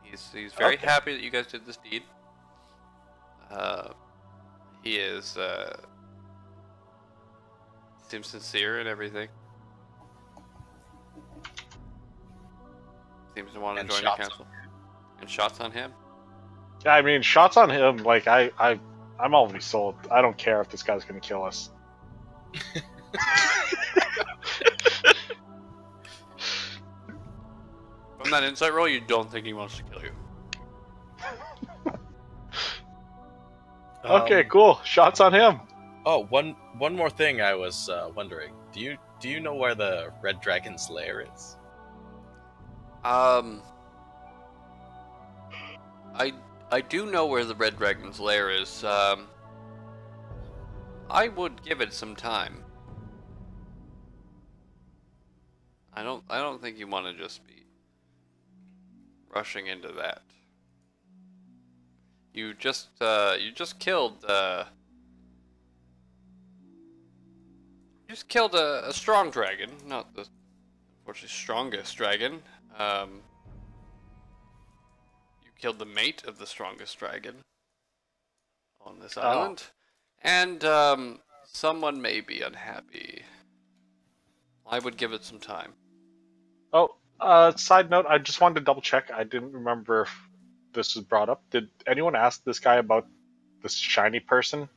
He's very happy that you guys did this deed. He is seems sincere and everything. Seems to want to join the council. And shots on him. Yeah, I mean, shots on him. Like I'm already sold. I don't care if this guy's gonna kill us. From that insight roll, you don't think he wants to kill you. Okay, cool. Shots on him. Oh, one more thing I was wondering. Do you know where the Red Dragon's lair is? I do know where the Red Dragon's lair is. I would give it some time. I don't think you want to just be rushing into that. You just killed a strong dragon, not the unfortunately strongest dragon. You killed the mate of the strongest dragon on this island, and someone may be unhappy. I would give it some time. Oh, side note, I just wanted to double check. I didn't remember if this was brought up. Did anyone ask this guy about this shiny person?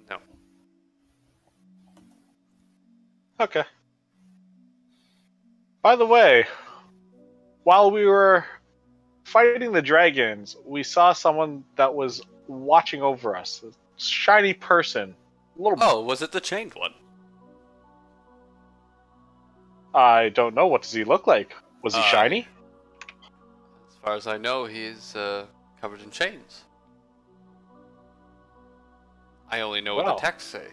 No. Okay. By the way, while we were fighting the dragons, we saw someone that was watching over us. A shiny person. Oh, was it the chained one? I don't know. What does he look like? Was he shiny? As far as I know, he's covered in chains. I only know what the texts say.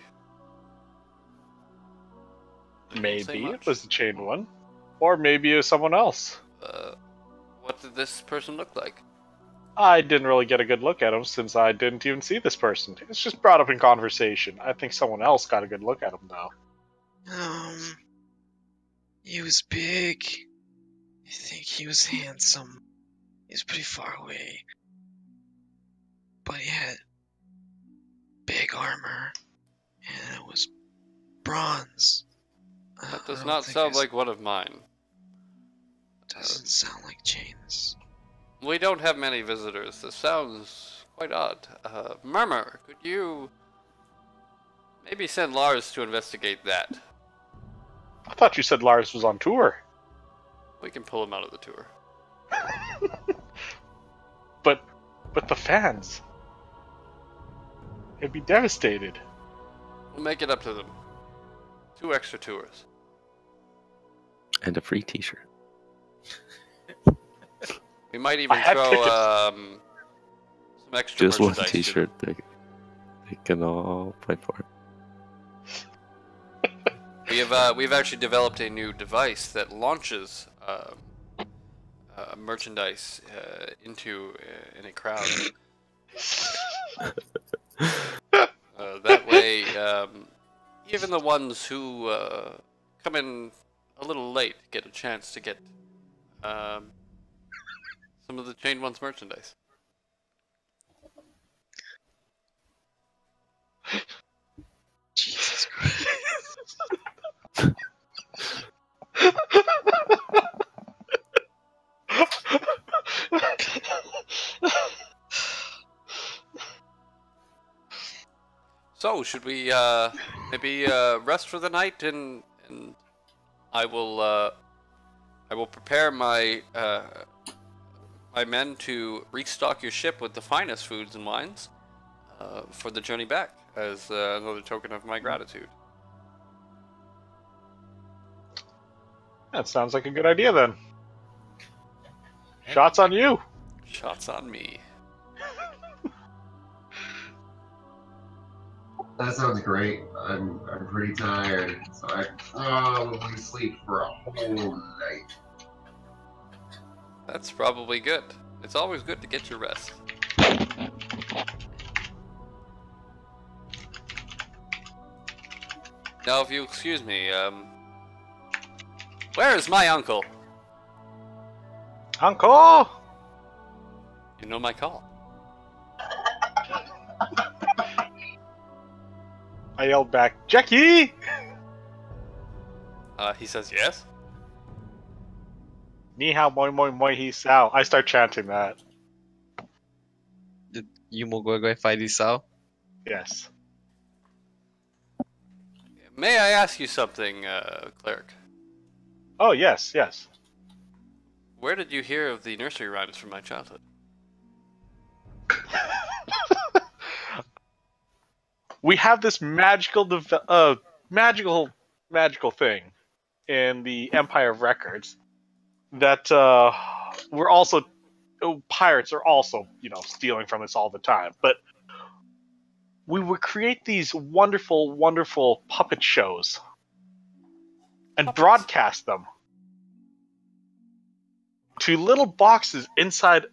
Maybe it was the chained one. Or maybe it was someone else. What did this person look like? I didn't really get a good look at him since I didn't even see this person. It's just brought up in conversation. I think someone else got a good look at him though. He was big. I think he was handsome. He was pretty far away. But he had big armor. And it was bronze. That does not sound like one of mine. Doesn't sound like chains. We don't have many visitors. This sounds quite odd. Murmur, could you maybe send Lars to investigate that? I thought you said Lars was on tour. We can pull him out of the tour. But the fans. They'd be devastated. We'll make it up to them. 2 extra tours. And a free t-shirt. We might even throw some extra Just one merchandise t-shirt. They can all play for it. We've actually developed a new device that launches merchandise into in a crowd. That way, even the ones who come in a little late get a chance to get some of the Chained One's merchandise. Jesus Christ. So, should we maybe rest for the night, and I will prepare my my men to restock your ship with the finest foods and wines for the journey back, as another token of my gratitude. That sounds like a good idea then. Shots on you. Shots on me. That sounds great. I'm pretty tired, so I probably sleep for a whole night. That's probably good. It's always good to get your rest. Now, if you excuse me, where is my uncle? Uncle! You know my call. I yelled back, Jackie! He says yes. Ni hao moi moi moi hi sao. I start chanting that. Yumo Gwegwe Fighty Sao? Yes. May I ask you something, cleric? Oh, yes, yes. Where did you hear of the nursery rhymes from my childhood? We have this magical thing in the Empire of Records that we're also pirates are also, stealing from us all the time. But we would create these wonderful, wonderful puppet shows and broadcast them to little boxes inside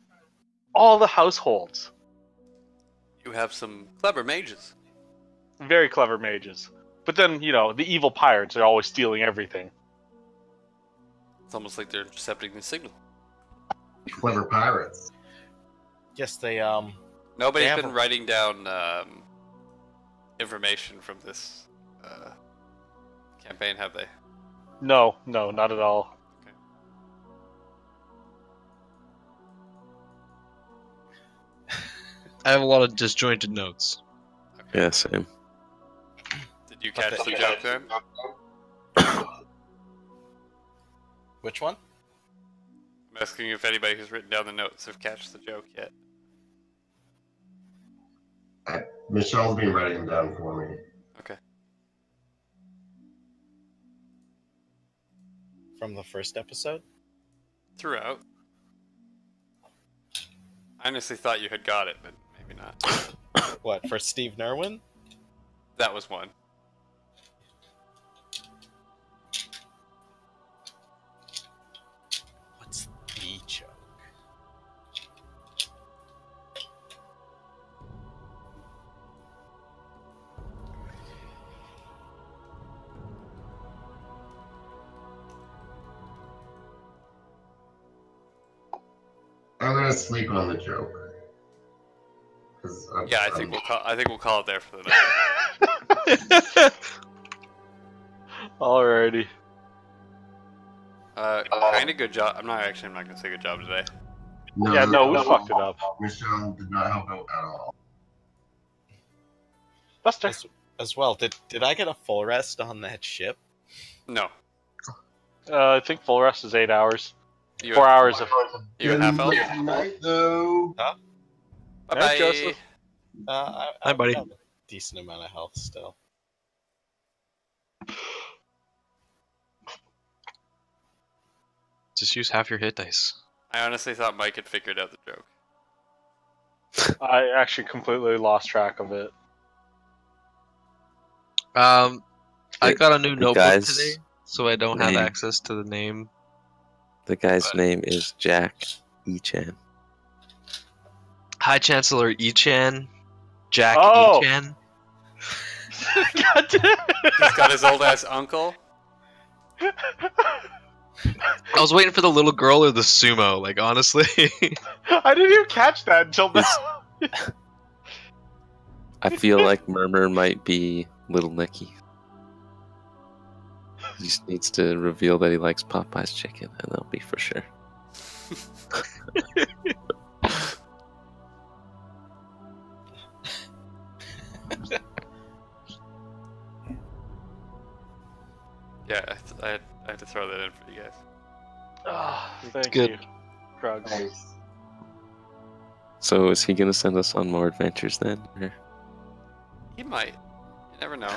all the households. You have some clever mages. Very clever mages. But then, the evil pirates are always stealing everything. It's almost like they're intercepting the signal. Clever pirates. Yes, they Nobody's They been writing down information from this campaign, have they? No, not at all. I have a lot of disjointed notes. Yeah, same. Did you catch the joke then? Which one? I'm asking if anybody who's written down the notes have catched the joke yet. Michelle's been writing them down for me. Okay. From the first episode? Throughout. I honestly thought you had got it, but maybe not. What, for Steve Nerwin? That was one. What's the joke? I'm gonna sleep on the joke. Yeah, I think we'll call it there for the night. Alrighty. Kind of good job. I'm not gonna say good job today. No, we fucked it up. Michelle did not help out at all. Buster. As well, did I get a full rest on that ship? No. I think full rest is 8 hours. You 4 hours of. You a half health? Good night, though. Huh? Bye Hey, bye. Joseph. Hi, buddy. have a decent amount of health still. Just use half your hit dice. I honestly thought Mike had figured out the joke. I actually completely lost track of it. I got a new The notebook guys- today, so I don't have name. access to the name. The guy's name is Jack Echan. High Chancellor Echan, Jack Oh. Echan. God damn He's got his old ass uncle. I was waiting for the little girl or the sumo. Like honestly, I didn't even catch that until now. I feel like Murmur might be Little Nicky. He just needs to reveal that he likes Popeye's chicken, and that'll be for sure. throw that in for you guys. Ah, thank good. you, Krugs. Thanks. So is he gonna send us on more adventures then? Or- He might. You never know.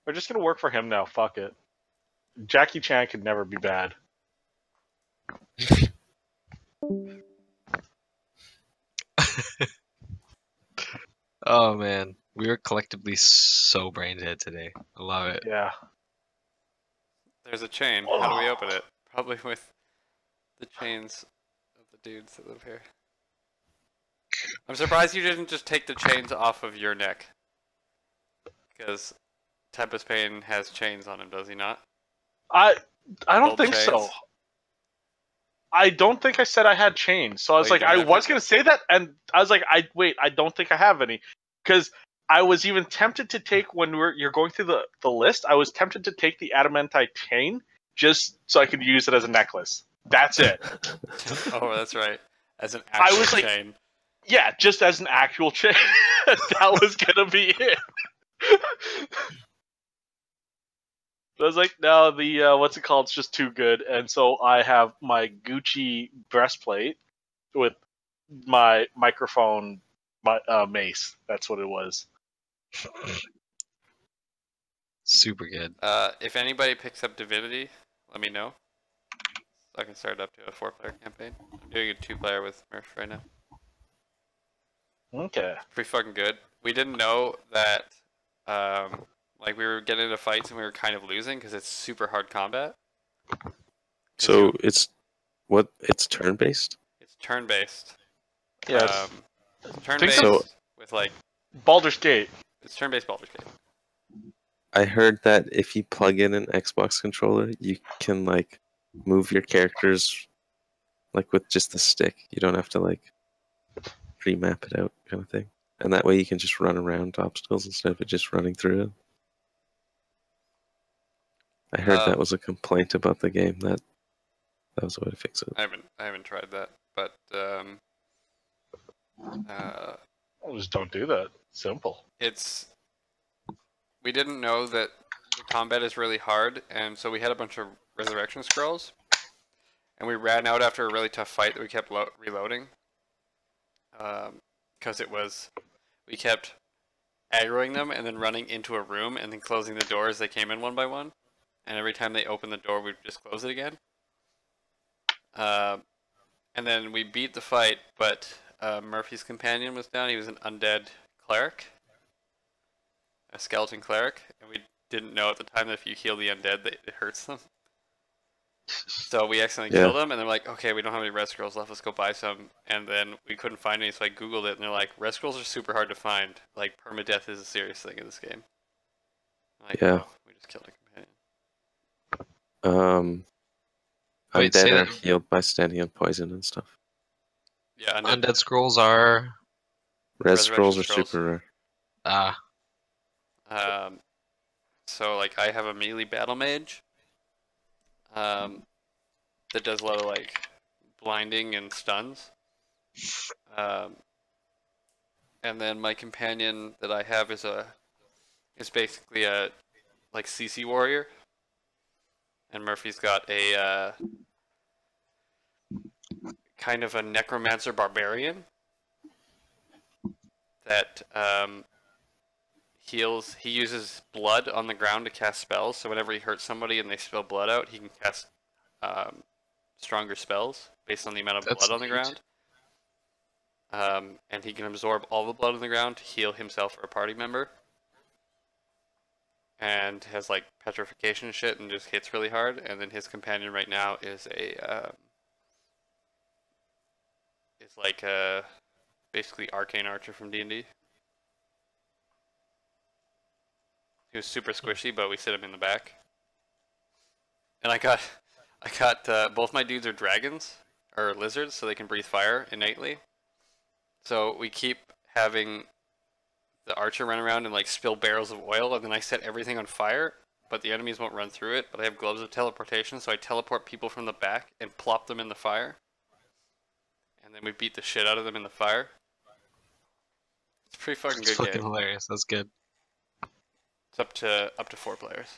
We're just gonna work for him now. Fuck it. Jackie Chan could never be bad. Oh man, we were collectively so brain dead today. I love it. Yeah. There's a chain. How do we open it? Probably with the chains of the dudes that live here. I'm surprised you didn't just take the chains off of your neck. Because Tempest Pain has chains on him, does he not? I don't Gold think chains? so. I don't think I said I had chains. So I was Oh, you like, don't I have was any? gonna say that, and I was like, I don't think I have any, because I was even tempted to take when you're going through the list. I was tempted to take the adamantite chain just so I could use it as a necklace. That's it. Oh, that's right. As an I actual was like- chain. Yeah, just as an actual chain. That was gonna be it. I was like, no, the what's it called? It's just too good, and so I have my Gucci breastplate with my microphone, my mace. That's what it was. Super good. If anybody picks up Divinity, let me know. So I can start up to a 4-player campaign. I'm doing a 2-player with Murph right now. Okay. Pretty fucking good. We didn't know that, like we were getting into fights and we were kind of losing because it's super hard combat. 'Cause So it's what? It's turn based. it's turn-based. Yeah. It's turn-based So- with like, Baldur's Gate. it's turn-based Baldur's Gate. I heard that if you plug in an Xbox controller, you can like move your characters like with just the stick. You don't have to like remap it out, kind of thing. And that way you can just run around obstacles instead of it just running through them. I heard that was a complaint about the game. That was a way to fix it. I haven't tried that, but Well, just don't do that. Simple. it's, we didn't know that the combat is really hard, and so we had a bunch of resurrection scrolls, and we ran out after a really tough fight that we kept reloading, because we kept aggroing them and then running into a room and then closing the door as they came in one by one, and every time they opened the door we'd just close it again. And then we beat the fight, but Murphy's companion was down. He was an undead cleric, a skeleton cleric, and we didn't know at the time that if you heal the undead, that it hurts them. So we accidentally killed him, and they're like, okay, we don't have any red scrolls left, let's go buy some. And then we couldn't find any, so I googled it, and they're like, red scrolls are super hard to find. Like, permadeath is a serious thing in this game. I'm like, Yeah. oh, we just killed a companion. Wait, say Undead are that- healed by standing on poison and stuff. Yeah, Undead scrolls are Res scrolls are Resurrection super rare. So like I have a melee battle mage that does a lot of like blinding and stuns. And then my companion that I have is basically a like CC warrior. And Murphy's got a kind of a necromancer barbarian that heals. He uses blood on the ground to cast spells, so whenever he hurts somebody and they spill blood out, he can cast stronger spells based on the amount of That's blood on the neat. ground. And he can absorb all the blood on the ground to heal himself or a party member. And has like petrification and shit and just hits really hard. And then his companion right now is basically arcane archer from D&D. He was super squishy, but we sit him in the back. And I got both my dudes are dragons or lizards, so they can breathe fire innately. So we keep having the archer run around and like spill barrels of oil, and then I set everything on fire, but the enemies won't run through it. But I have gloves of teleportation, so I teleport people from the back and plop them in the fire. And then we beat the shit out of them in the fire. It's a pretty fucking It's good fucking game. hilarious. That's good. It's up to 4 players.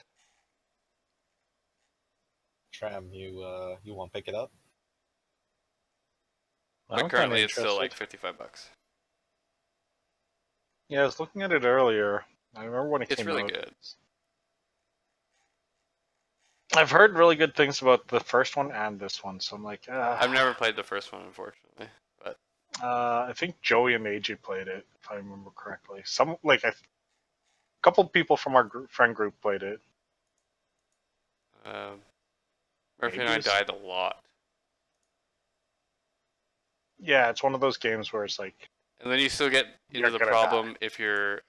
Tram, you won't pick it up? But I'm currently kinda it's still like interested. $55. Yeah, I was looking at it earlier. I remember when it It's came really out. good. I've heard really good things about the first one and this one, so I'm like, I've never played the first one, unfortunately. But I think Joey and AJ played it, if I remember correctly. Some like a couple people from our friend group played it. Murphy and I Ages? died a lot. Yeah, it's one of those games where it's like, And then you still get into You're the gonna problem if you're